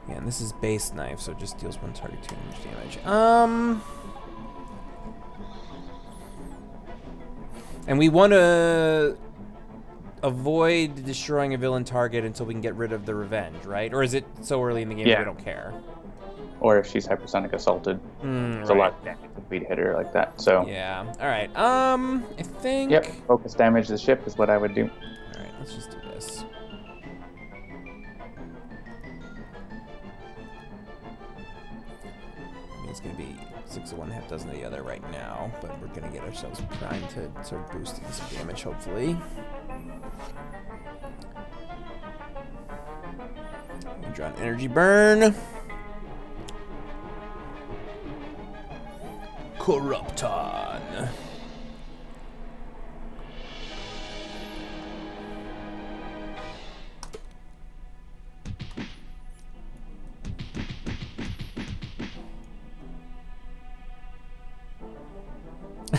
Yeah, and this is base knife, so it just deals 1 target 2 damage. And we want to avoid destroying a villain target until we can get rid of the revenge, right? Or is it so early in the game that we don't care? Or if she's hypersonic assaulted, it's a lot of damage if we hit her like that. So yeah. All right. I think. Yep. Focus damage the ship is what I would do. All right. Let's just do this. I mean, it's gonna be 6 of one, half dozen of the other right now, but we're gonna get ourselves primed to start boosting some damage, hopefully. Draw an energy burn. Corrupton.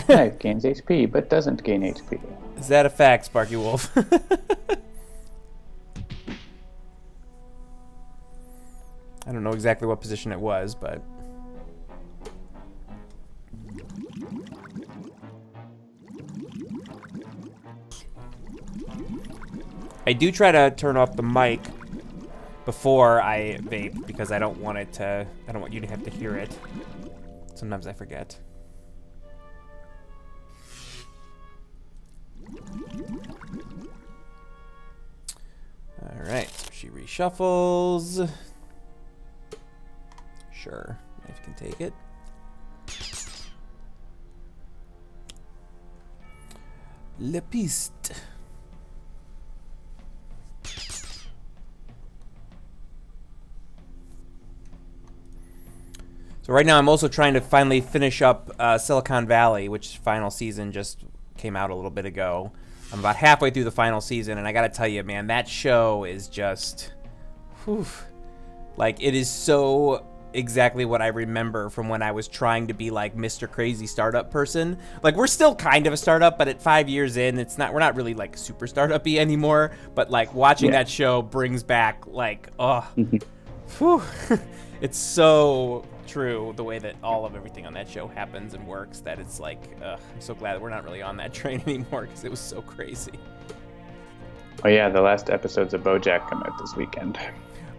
Knife gains HP, but doesn't gain HP. Is that a fact, Sparky Wolf? I don't know exactly what position it was, but... I do try to turn off the mic before I vape because I don't want you to have to hear it. Sometimes I forget. All right, so she reshuffles. Sure, if you can take it. Le piste. So right now I'm also trying to finally finish up Silicon Valley, which final season just came out a little bit ago. I'm about halfway through the final season, and I gotta tell you, man, that show is just, whew, like, it is so exactly what I remember from when I was trying to be like Mr. Crazy startup person. Like, we're still kind of a startup, but at 5 years in, we're not really like super startup-y anymore. But like watching that show brings back like, whew, it's so true the way that all of everything on that show happens and works that it's like, I'm so glad that we're not really on that train anymore because it was so crazy. Oh yeah, the last episodes of BoJack come out this weekend.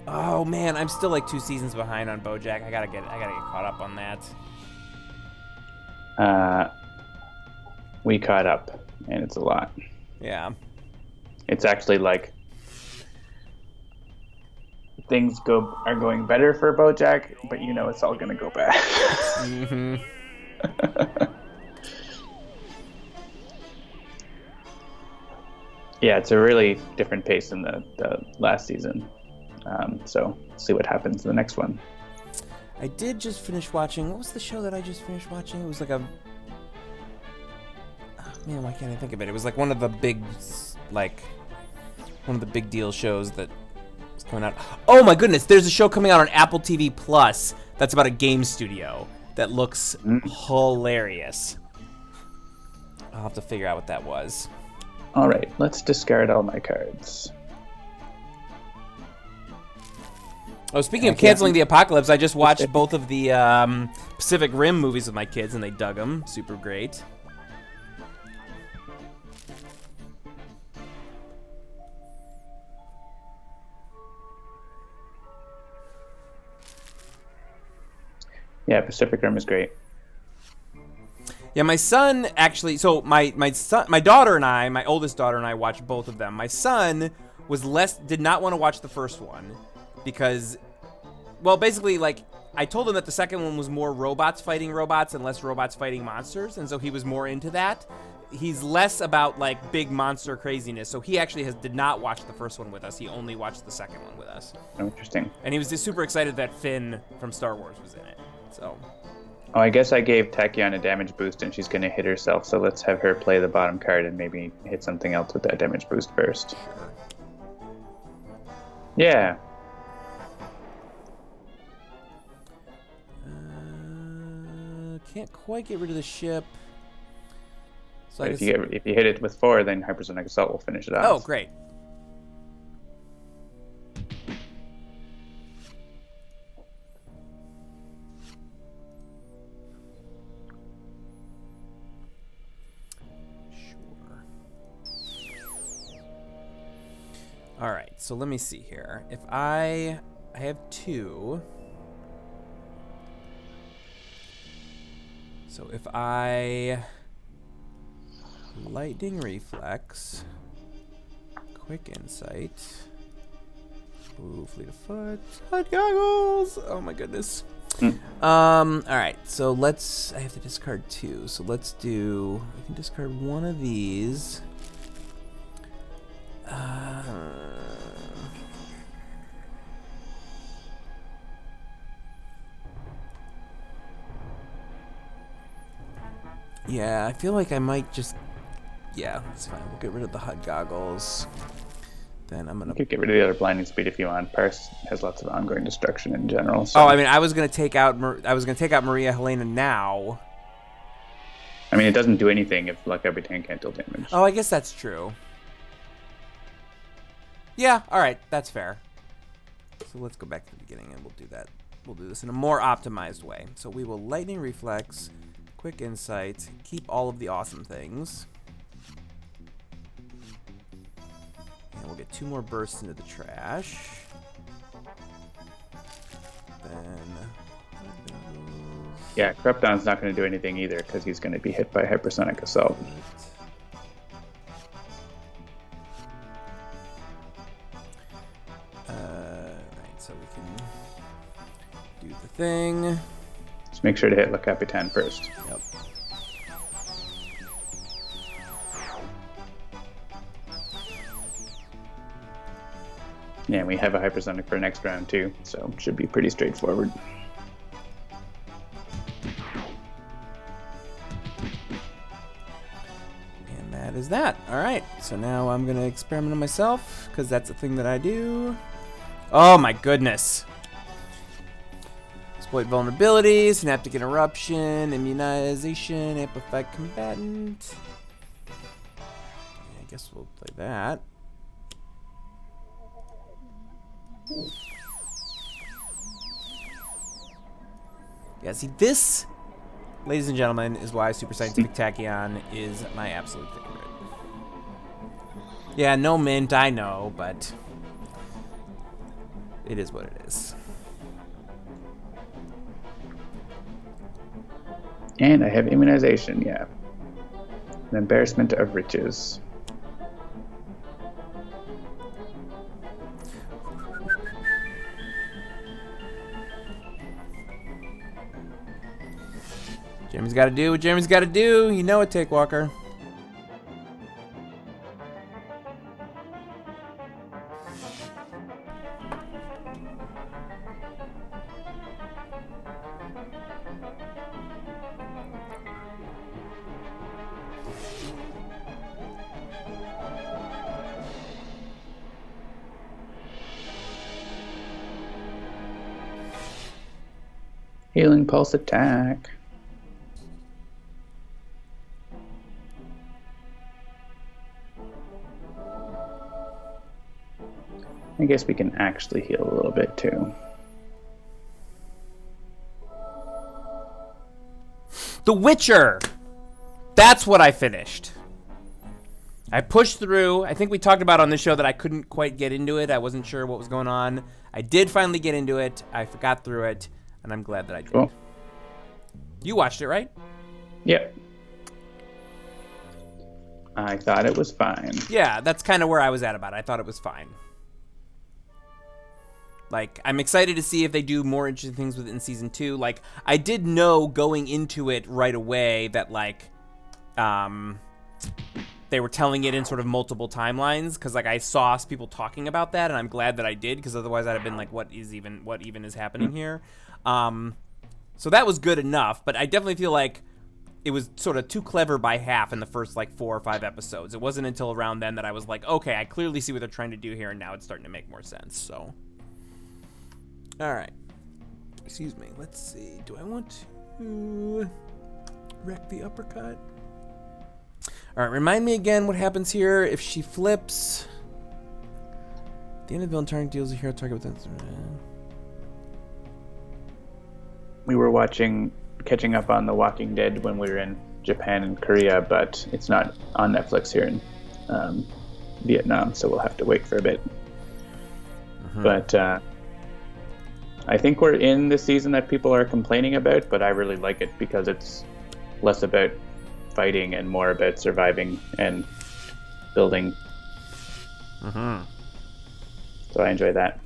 Oh man, I'm still like 2 seasons behind on BoJack. I gotta get caught up on that. We caught up, and it's a lot. Yeah. It's actually like things are going better for BoJack, but you know it's all gonna go bad. Mm-hmm. Yeah, it's a really different pace than the last season. So see what happens in the next one. I did just finish watching. What was the show that I just finished watching? It was like a. Oh, man, why can't I think of it? It was like one of the big, one of the big deal shows that was coming out. Oh my goodness! There's a show coming out on Apple TV Plus that's about a game studio that looks hilarious. I'll have to figure out what that was. All right, let's discard all my cards. Oh, speaking of canceling the apocalypse, I just watched both of the Pacific Rim movies with my kids, and they dug them. Super great. Yeah, Pacific Rim is great. Yeah, my son actually. So my daughter and I, my oldest daughter and I, watched both of them. My son did not want to watch the first one because, well, basically, like, I told him that the second one was more robots fighting robots and less robots fighting monsters, and so he was more into that. He's less about like big monster craziness, so he actually did not watch the first one with us. He only watched the second one with us. Oh, interesting. And he was just super excited that Finn from Star Wars was in it. So. Oh, I guess I gave Tachyon a damage boost, and she's going to hit herself. So let's have her play the bottom card and maybe hit something else with that damage boost first. Sure. Yeah. Can't quite get rid of the ship. So But if you hit it with 4, then Hypersonic Assault will finish it off. Oh, great. Sure. All right, so let me see here. If I have 2. So if I Lightning Reflex, Quick Insight, ooh, Fleet of Foot, Hot Goggles, oh my goodness. All right, so I have to discard 2, so I can discard one of these. Yeah, I feel like I might just... Yeah, that's fine. We'll get rid of the HUD goggles. Then I'm gonna... You could get rid of the other blinding speed if you want. Parse has lots of ongoing destruction in general. So. Oh, I mean, I was gonna take out Maria Helena now. I mean, it doesn't do anything if Luck Capitan can't deal damage. Oh, I guess that's true. Yeah, all right, that's fair. So let's go back to the beginning and we'll do that. We'll do this in a more optimized way. So we will Lightning Reflex, Quick Insight, keep all of the awesome things. And we'll get 2 more bursts into the trash. Then... Yeah, Krepton's not going to do anything either because he's going to be hit by Hypersonic Assault. Right, so we can do the thing. Just make sure to hit Le Capitan first. Yep. Yeah, we have a Hypersonic for next round too, so it should be pretty straightforward. And that is that. All right, so now I'm going to experiment on myself because that's a thing that I do. Oh my goodness. Exploit vulnerabilities, synaptic interruption, immunization, amplify combatant. I guess we'll play that. Yeah, see, this, ladies and gentlemen, is why Super Scientific Tachyon is my absolute favorite. Yeah, no mint, I know, but it is what it is. And I have immunization, yeah. An embarrassment of riches. Jeremy's got to do what Jeremy's got to do. You know it, Take Walker. Healing pulse attack. I guess we can actually heal a little bit too. The Witcher! That's what I finished. I pushed through. I think we talked about on this show that I couldn't quite get into it. I wasn't sure what was going on. I did finally get into it. I got through it, and I'm glad that I did. Cool. You watched it, right? Yep. I thought it was fine. Yeah, that's kind of where I was at about it. I thought it was fine. Like, I'm excited to see if they do more interesting things within season 2. Like, I did know going into it right away that, like, they were telling it in sort of multiple timelines, because, like, I saw people talking about that, and I'm glad that I did, because otherwise I'd have been like, what even is happening here? So that was good enough, but I definitely feel like it was sort of too clever by half in the first, like, 4 or 5 episodes. It wasn't until around then that I was like, okay, I clearly see what they're trying to do here, and now it's starting to make more sense, so... All right. Excuse me. Let's see. Do I want to wreck the uppercut? All right. Remind me again what happens here if she flips. At the end of the villain target deals a hero target with... We were catching up on The Walking Dead when we were in Japan and Korea, but it's not on Netflix here in Vietnam, so we'll have to wait for a bit. Mm-hmm. But... I think we're in the season that people are complaining about, but I really like it because it's less about fighting and more about surviving and building. Mm-hmm. So I enjoy that.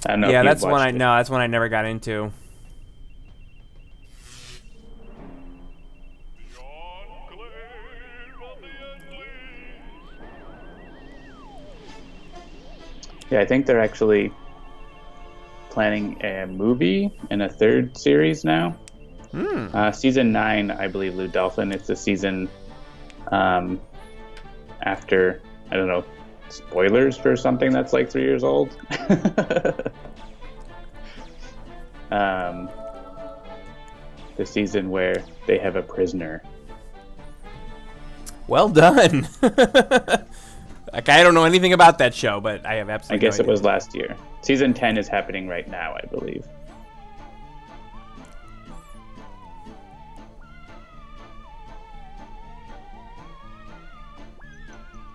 I don't know. Yeah, that's one I know. That's one I never got into. Yeah, I think they're actually planning a movie and a 3rd series now. Season 9, I believe, Lou Dolphin. It's the season after, I don't know, spoilers for something that's like 3 years old. The season where they have a prisoner. Well done. Like, I don't know anything about that show, but I have absolutely I guess it was last year. Season 10 is happening right now, I believe.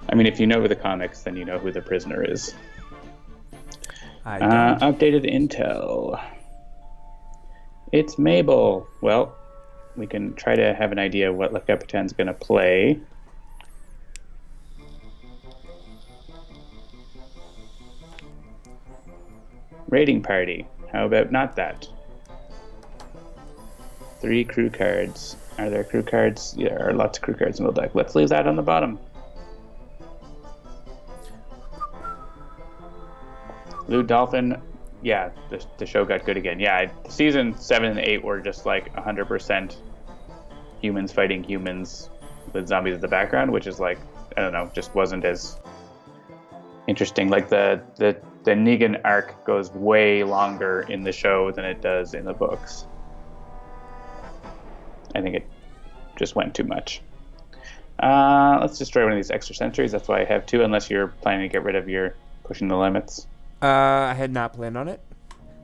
I mean, if you know the comics, then you know who the prisoner is. I don't. Updated intel. It's Mabel. Well, we can try to have an idea what Le Capitan's going to play. Raiding party. How about not that? 3 crew cards. Are there crew cards? Yeah, there are lots of crew cards in the deck. Let's leave that on the bottom. Lou Dolphin. Yeah, the show got good again. Yeah, season 7 and 8 were just like 100% humans fighting humans with zombies in the background, which is like, I don't know, just wasn't as interesting. Like the Negan arc goes way longer in the show than it does in the books. I think it just went too much. Let's destroy one of these extra sentries. That's why I have 2, unless you're planning to get rid of your pushing the limits. I had not planned on it,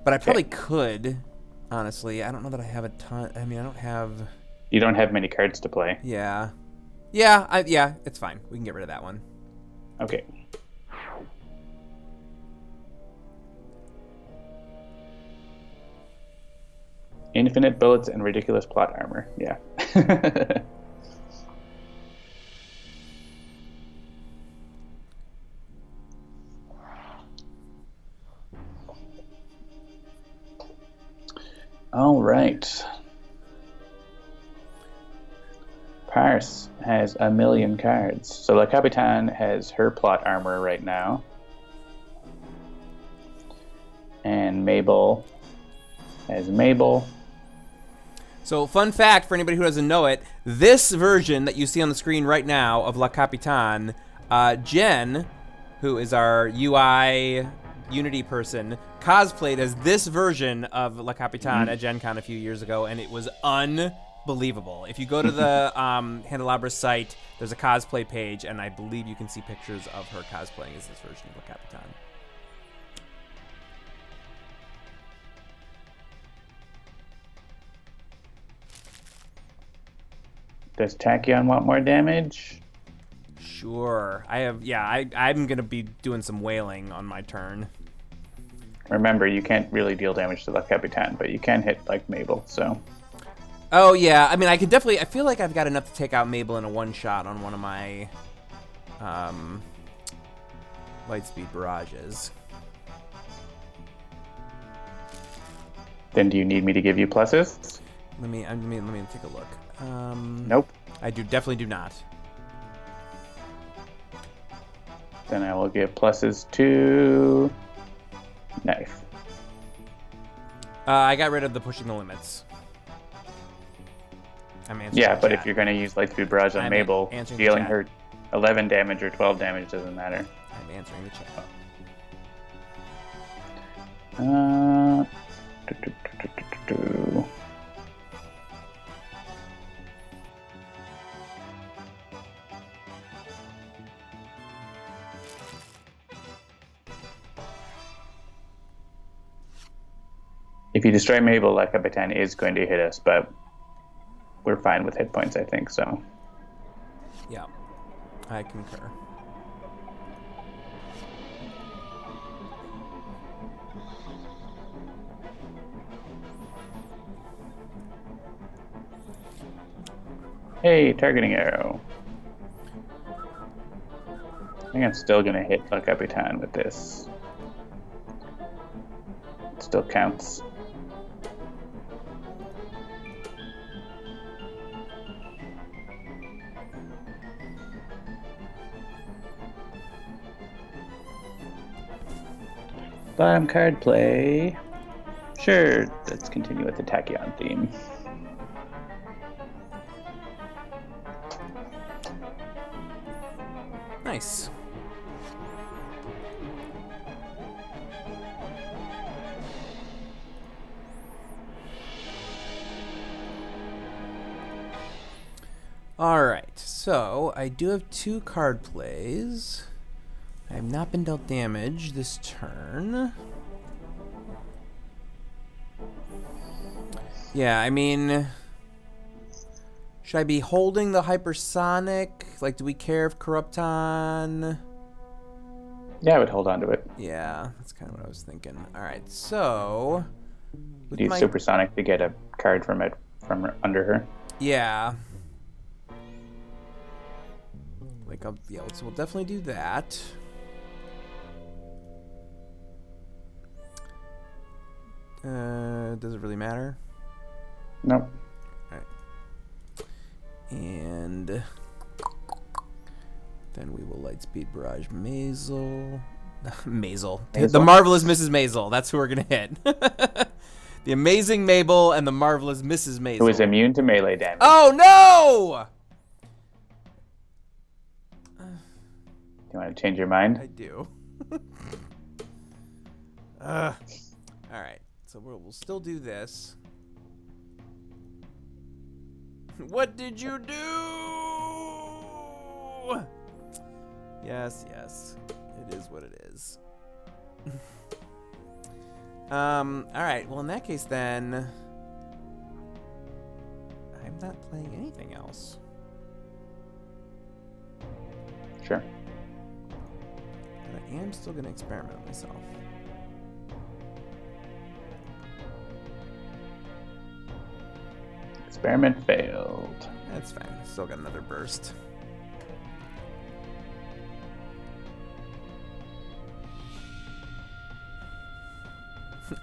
but I probably could, honestly. I don't know that I have a ton. I mean, I don't have... You don't have many cards to play. Yeah. Yeah, it's fine. We can get rid of that one. Okay. Infinite bullets and ridiculous plot armor. Yeah. All right. Parse has 1,000,000 cards. So the Capitan has her plot armor right now. And Mabel has Mabel. So, fun fact for anybody who doesn't know it, this version that you see on the screen right now of La Capitan, Jen, who is our UI Unity person cosplayed as this version of La Capitan at Gen Con a few years ago, and it was unbelievable. If you go to the Handelabra site, there's a cosplay page, and I believe you can see pictures of her cosplaying as this version of La Capitan. Does Tachyon want more damage? Sure. I'm going to be doing some wailing on my turn. Remember, you can't really deal damage to the Capitan, but you can hit, like, Mabel, so... Oh, yeah. I mean, I feel like I've got enough to take out Mabel in a one-shot on one of my Lightspeed barrages. Then do you need me to give you pluses? Let me take a look. Nope. I definitely do not. Then I will give pluses to Knife. I got rid of the pushing the limits. I'm answering Yeah, the but chat. if you're going to use Lightspeed Barrage on I'm Mabel, answering the dealing chat. her 11 damage or 12 damage doesn't matter. I'm answering the chat. Do. If you destroy Mabel, La Capitan is going to hit us, but we're fine with hit points, I think, so. Yeah, I concur. Hey, targeting arrow. I think I'm still going to hit La Capitan with this. It still counts. Bottom card play. Sure, let's continue with the Tachyon theme. Nice. All right, so I do have 2 card plays. I have not been dealt damage this turn. Yeah, I mean, should I be holding the hypersonic? Like, do we care if Corrupton? Yeah, I would hold on to it. Yeah, that's kind of what I was thinking. All right, so with Use Supersonic to get a card from under her. Yeah. Like, yeah, so we'll definitely do that. Does it really matter? Nope. Alright. And then we will Lightspeed Barrage Maisel. Maisel. The Marvelous Mrs. Maisel. That's who we're going to hit. The Amazing Mabel and the Marvelous Mrs. Maisel. Who is immune to melee damage. Oh, no! Do you want to change your mind? I do. Alright. So we'll still do this. What did you do? Yes, yes. It is what it is. Alright, well in that case then I'm not playing anything else. Sure. But I am still gonna experiment with myself. Experiment failed. That's fine. Still got another burst.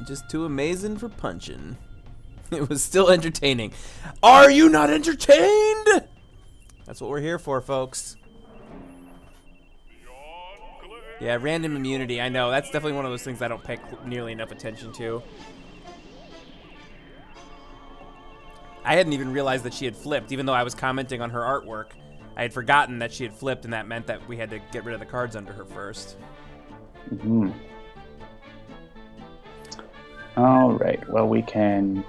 Just too amazing for punching. It was still entertaining. Are you not entertained? That's what we're here for, folks. Yeah, random immunity. I know. That's definitely one of those things I don't pay nearly enough attention to. I hadn't even realized that she had flipped, even though I was commenting on her artwork. I had forgotten that she had flipped, and that meant that we had to get rid of the cards under her first. Mm-hmm. All right. Well, we can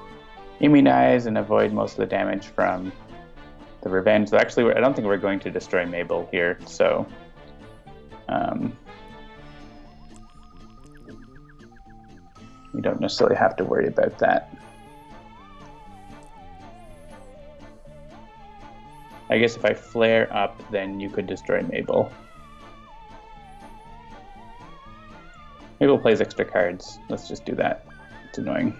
immunize and avoid most of the damage from the revenge. So actually, I don't think we're going to destroy Mabel here. So, we don't necessarily have to worry about that. I guess if I flare up, then you could destroy Mabel. Mabel plays extra cards. Let's just do that. It's annoying.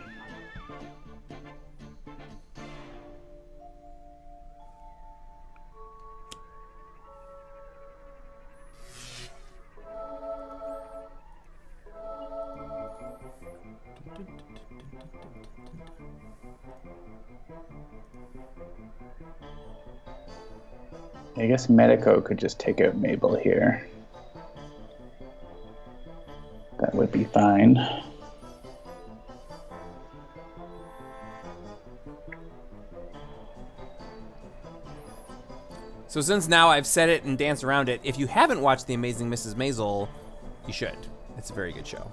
I guess Medico could just take out Mabel here. That would be fine. So since now I've said it and danced around it, if you haven't watched The Amazing Mrs. Maisel, you should. It's a very good show.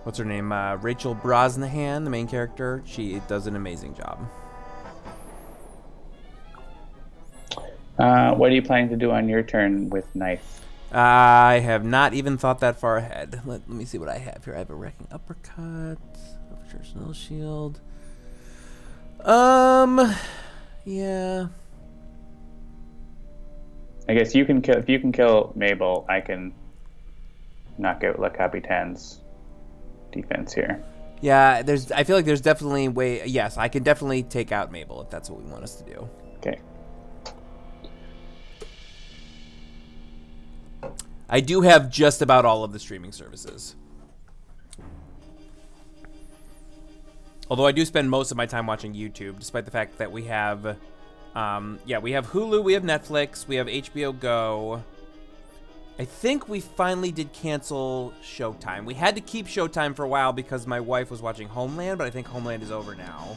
What's her name? Rachel Brosnahan, the main character. She does an amazing job. What are you planning to do on your turn with KNYFE? I have not even thought that far ahead. Let me see what I have here. I have a Wrecking Uppercut, Overture Snow Shield. Yeah. I guess you can kill. If you can kill Mabel, I can knock out Le Capitan's defense here. Yeah, I feel like there's definitely a way. Yes, I can definitely take out Mabel if that's what we want us to do. Okay. I do have just about all of the streaming services. Although I do spend most of my time watching YouTube, despite the fact that we have, we have Hulu, we have Netflix, we have HBO Go. I think we finally did cancel Showtime. We had to keep Showtime for a while because my wife was watching Homeland, but I think Homeland is over now.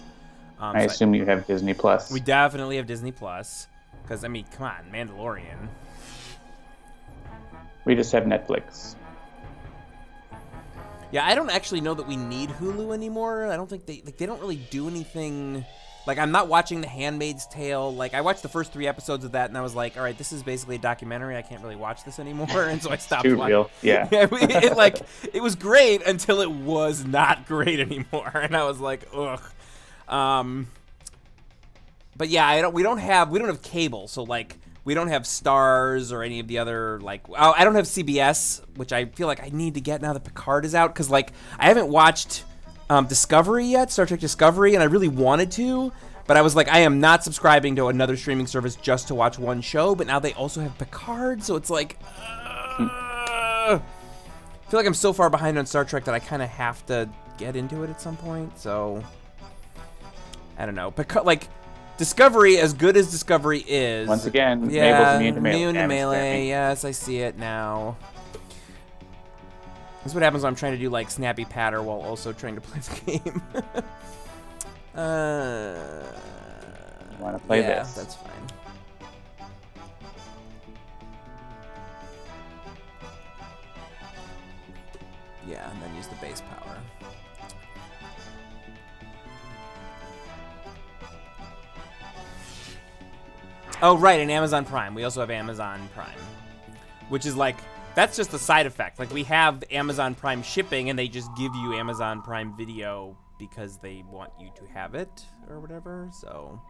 I assume you have Disney Plus. We definitely have Disney Plus. Because, I mean, come on, Mandalorian. We just have Netflix. Yeah, I don't actually know that we need Hulu anymore. I don't think they don't really do anything. Like, I'm not watching The Handmaid's Tale. Like, I watched the first 3 episodes of that, and I was like, all right, this is basically a documentary. I can't really watch this anymore, and so I stopped Too watching. real, yeah. It was great until it was not great anymore, and I was like, ugh. But yeah, we don't have cable, so like we don't have Stars or any of the other I don't have CBS, which I feel like I need to get now that Picard is out, because like I haven't watched Discovery yet, Star Trek Discovery, and I really wanted to, but I was like, I am not subscribing to another streaming service just to watch one show. But now they also have Picard, so it's like I feel like I'm so far behind on Star Trek that I kind of have to get into it at some point. So I don't know. Picard, like Discovery, as good as Discovery is, once again, Mabel's immune to melee. Immune to melee. Yes, I see it now. This is what happens when I'm trying to do like snappy patter while also trying to play the game. You want to play this? Yeah, that's fine. Yeah, and then use the base power. Oh, right, and Amazon Prime. We also have Amazon Prime, which is like, that's just a side effect. Like, we have Amazon Prime shipping, and they just give you Amazon Prime Video because they want you to have it or whatever, so.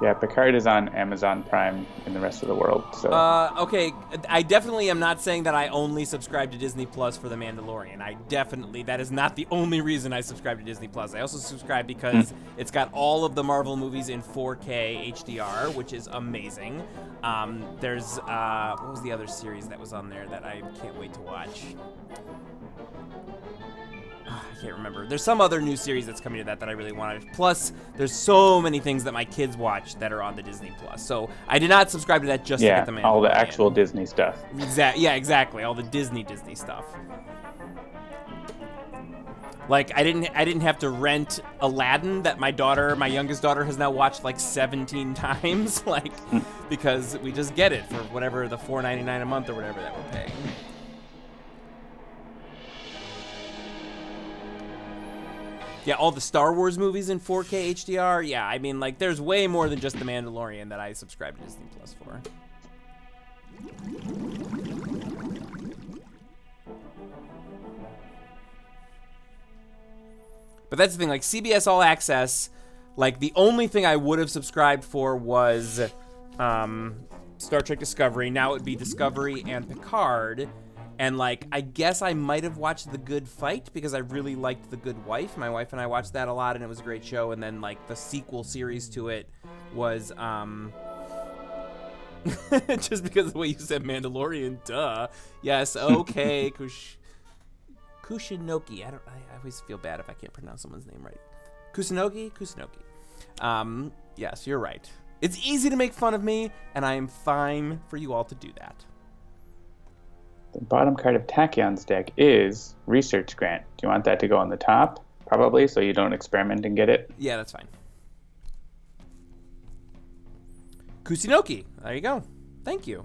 Yeah, Picard is on Amazon Prime in the rest of the world. So. Okay, I definitely am not saying that I only subscribe to Disney Plus for The Mandalorian. That is not the only reason I subscribe to Disney Plus. I also subscribe because it's got all of the Marvel movies in 4K HDR, which is amazing. There's, what was the other series that was on there that I can't wait to watch? I can't remember. There's some other new series that's coming to that I really wanted. Plus, there's so many things that my kids watch that are on the Disney Plus. So I did not subscribe to that just to get the Mandalorian. All the actual Disney stuff. Yeah, exactly. All the Disney stuff. Like I didn't have to rent Aladdin that my youngest daughter has now watched like 17 times, like because we just get it for whatever the $4.99 a month or whatever that we're paying. Yeah, all the Star Wars movies in 4K HDR. Yeah, I mean, like, there's way more than just The Mandalorian that I subscribe to Disney Plus for. But that's the thing, like, CBS All Access, like, the only thing I would have subscribed for was Star Trek Discovery. Now it would be Discovery and Picard. And, like, I guess I might have watched The Good Fight because I really liked The Good Wife. My wife and I watched that a lot, and it was a great show. And then, like, the sequel series to it was, just because of the way you said Mandalorian, duh. Yes, okay, Kushinoki. I always feel bad if I can't pronounce someone's name right. Kusunoki? Yes, you're right. It's easy to make fun of me, and I am fine for you all to do that. The bottom card of Tachyon's deck is Research Grant. Do you want that to go on the top? Probably, so you don't experiment and get it? Yeah, that's fine. Kusunoki. There you go. Thank you.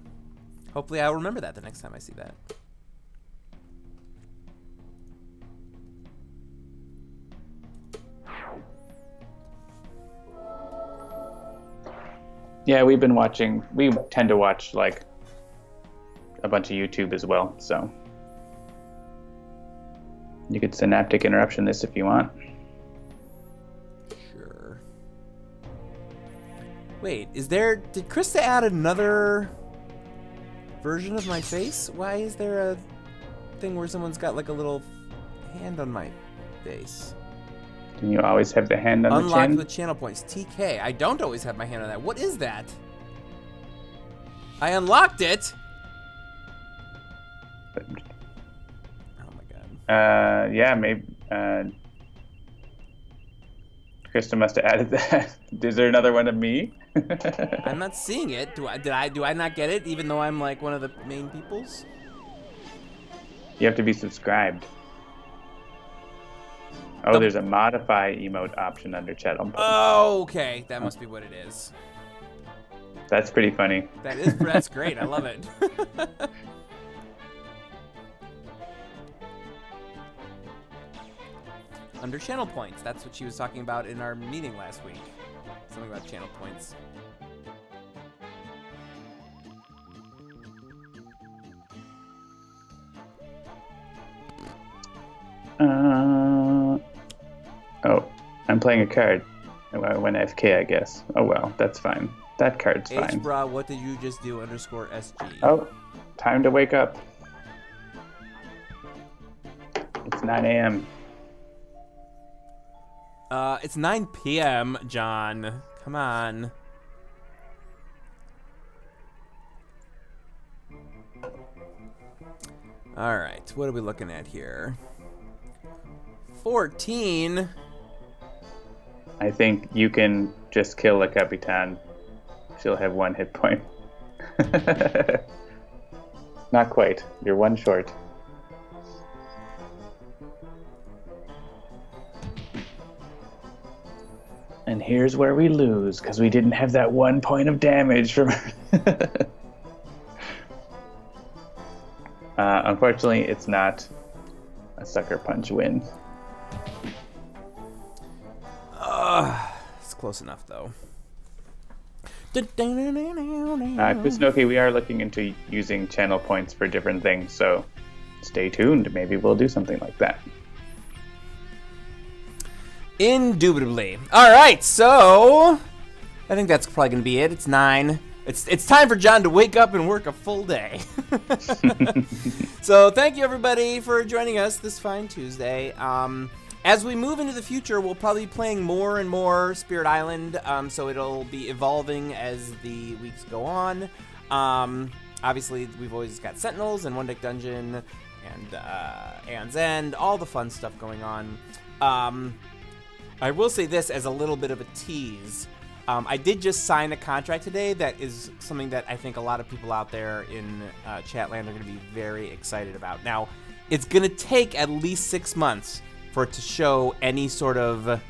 Hopefully I'll remember that the next time I see that. Yeah, we tend to watch, like, a bunch of YouTube as well, so you could synaptic interruption this if you want. Sure. Wait, did Krista add another version of my face? Why is there a thing where someone's got like a little hand on my face? Can you always have the hand on the chin? Unlocked with channel points. TK. I don't always have my hand on that. What is that? I unlocked it. Oh my god. Yeah, maybe. Krista must have added that. Is there another one of me? I'm not seeing it. Do I not get it? Even though I'm like one of the main peoples. You have to be subscribed. Oh, there's a modify emote option under chat. Oh, okay. That must be what it is. That's pretty funny. That's great. I love it. Under channel points. That's what she was talking about in our meeting last week. Something about channel points. Oh, I'm playing a card. I went FK, I guess. Oh well, that's fine. That card's fine. H-bra, what did you just do? _SG. Oh, time to wake up. It's 9 a.m. It's 9 p.m., John. Come on. All right, what are we looking at here? 14. I think you can just kill the Capitan. She'll have 1 hit point. Not quite. You're 1 short. And here's where we lose, because we didn't have that 1 point of damage from unfortunately, it's not a sucker punch win. It's close enough, though. Kusunoki, we are looking into using channel points for different things, so stay tuned. Maybe we'll do something like that. Indubitably. All right, so I think that's probably gonna be it. It's 9. It's time for John to wake up and work a full day. So thank you everybody for joining us this fine Tuesday. As we move into the future, we'll probably be playing more and more Spirit Island, so it'll be evolving as the weeks go on. Obviously, we've always got Sentinels and One Deck Dungeon and Aeon's End, all the fun stuff going on. I will say this as a little bit of a tease. I did just sign a contract today that is something that I think a lot of people out there in Chatland are going to be very excited about. Now, it's going to take at least 6 months for it to show any sort of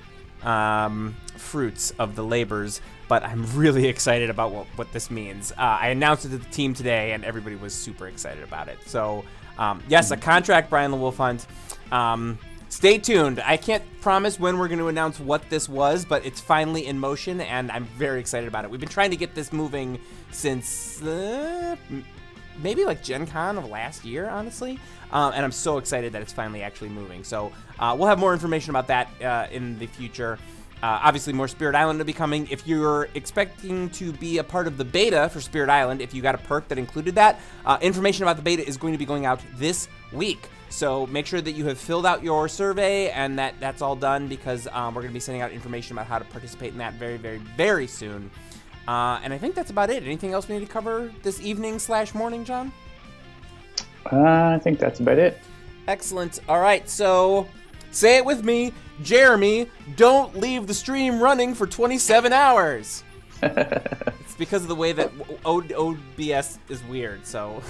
fruits of the labors. But I'm really excited about what this means. I announced it to the team today, and everybody was super excited about it. So, yes, a contract, Brian the Wolf Hunt. Stay tuned. I can't promise when we're going to announce what this was, but it's finally in motion, and I'm very excited about it. We've been trying to get this moving since maybe like Gen Con of last year, honestly. And I'm so excited that it's finally actually moving. So we'll have more information about that in the future. Obviously, more Spirit Island will be coming. If you're expecting to be a part of the beta for Spirit Island, if you got a perk that included that, information about the beta is going to be going out this week. So make sure that you have filled out your survey and that's all done, because we're going to be sending out information about how to participate in that very, very, very soon. And I think that's about it. Anything else we need to cover this evening/morning, John? I think that's about it. Excellent. All right, so say it with me. Jeremy, don't leave the stream running for 27 hours. It's because of the way that OBS is weird, so...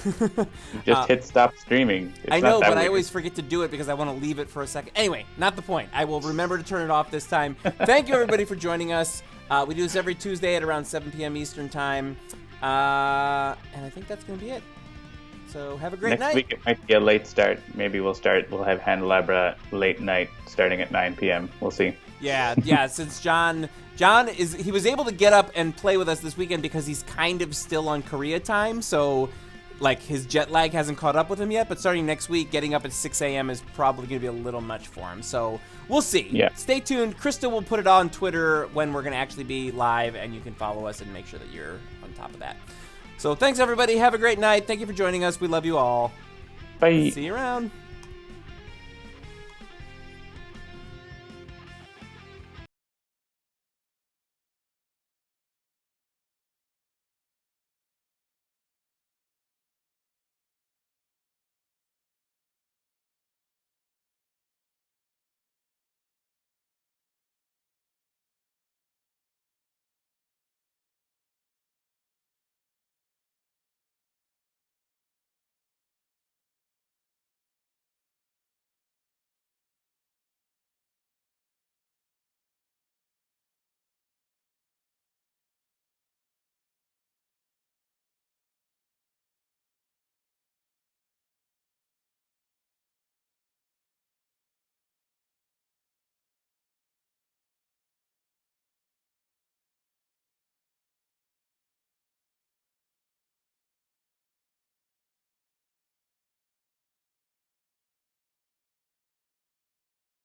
Just hit stop streaming. I know, but I always forget to do it because I want to leave it for a second. Anyway, not the point. I will remember to turn it off this time. Thank you, everybody, for joining us. We do this every Tuesday at around 7 p.m. Eastern Time. And I think that's going to be it. So have a great night. Next week it might be a late start. Maybe we'll have Handelabra late night starting at 9 p.m. We'll see. Yeah, since John he was able to get up and play with us this weekend because he's kind of still on Korea time, so like his jet lag hasn't caught up with him yet, but starting next week, getting up at 6 a.m. is probably going to be a little much for him. So we'll see. Yeah. Stay tuned. Krista will put it on Twitter when we're going to actually be live, and you can follow us and make sure that you're on top of that. So thanks, everybody. Have a great night. Thank you for joining us. We love you all. Bye. See you around.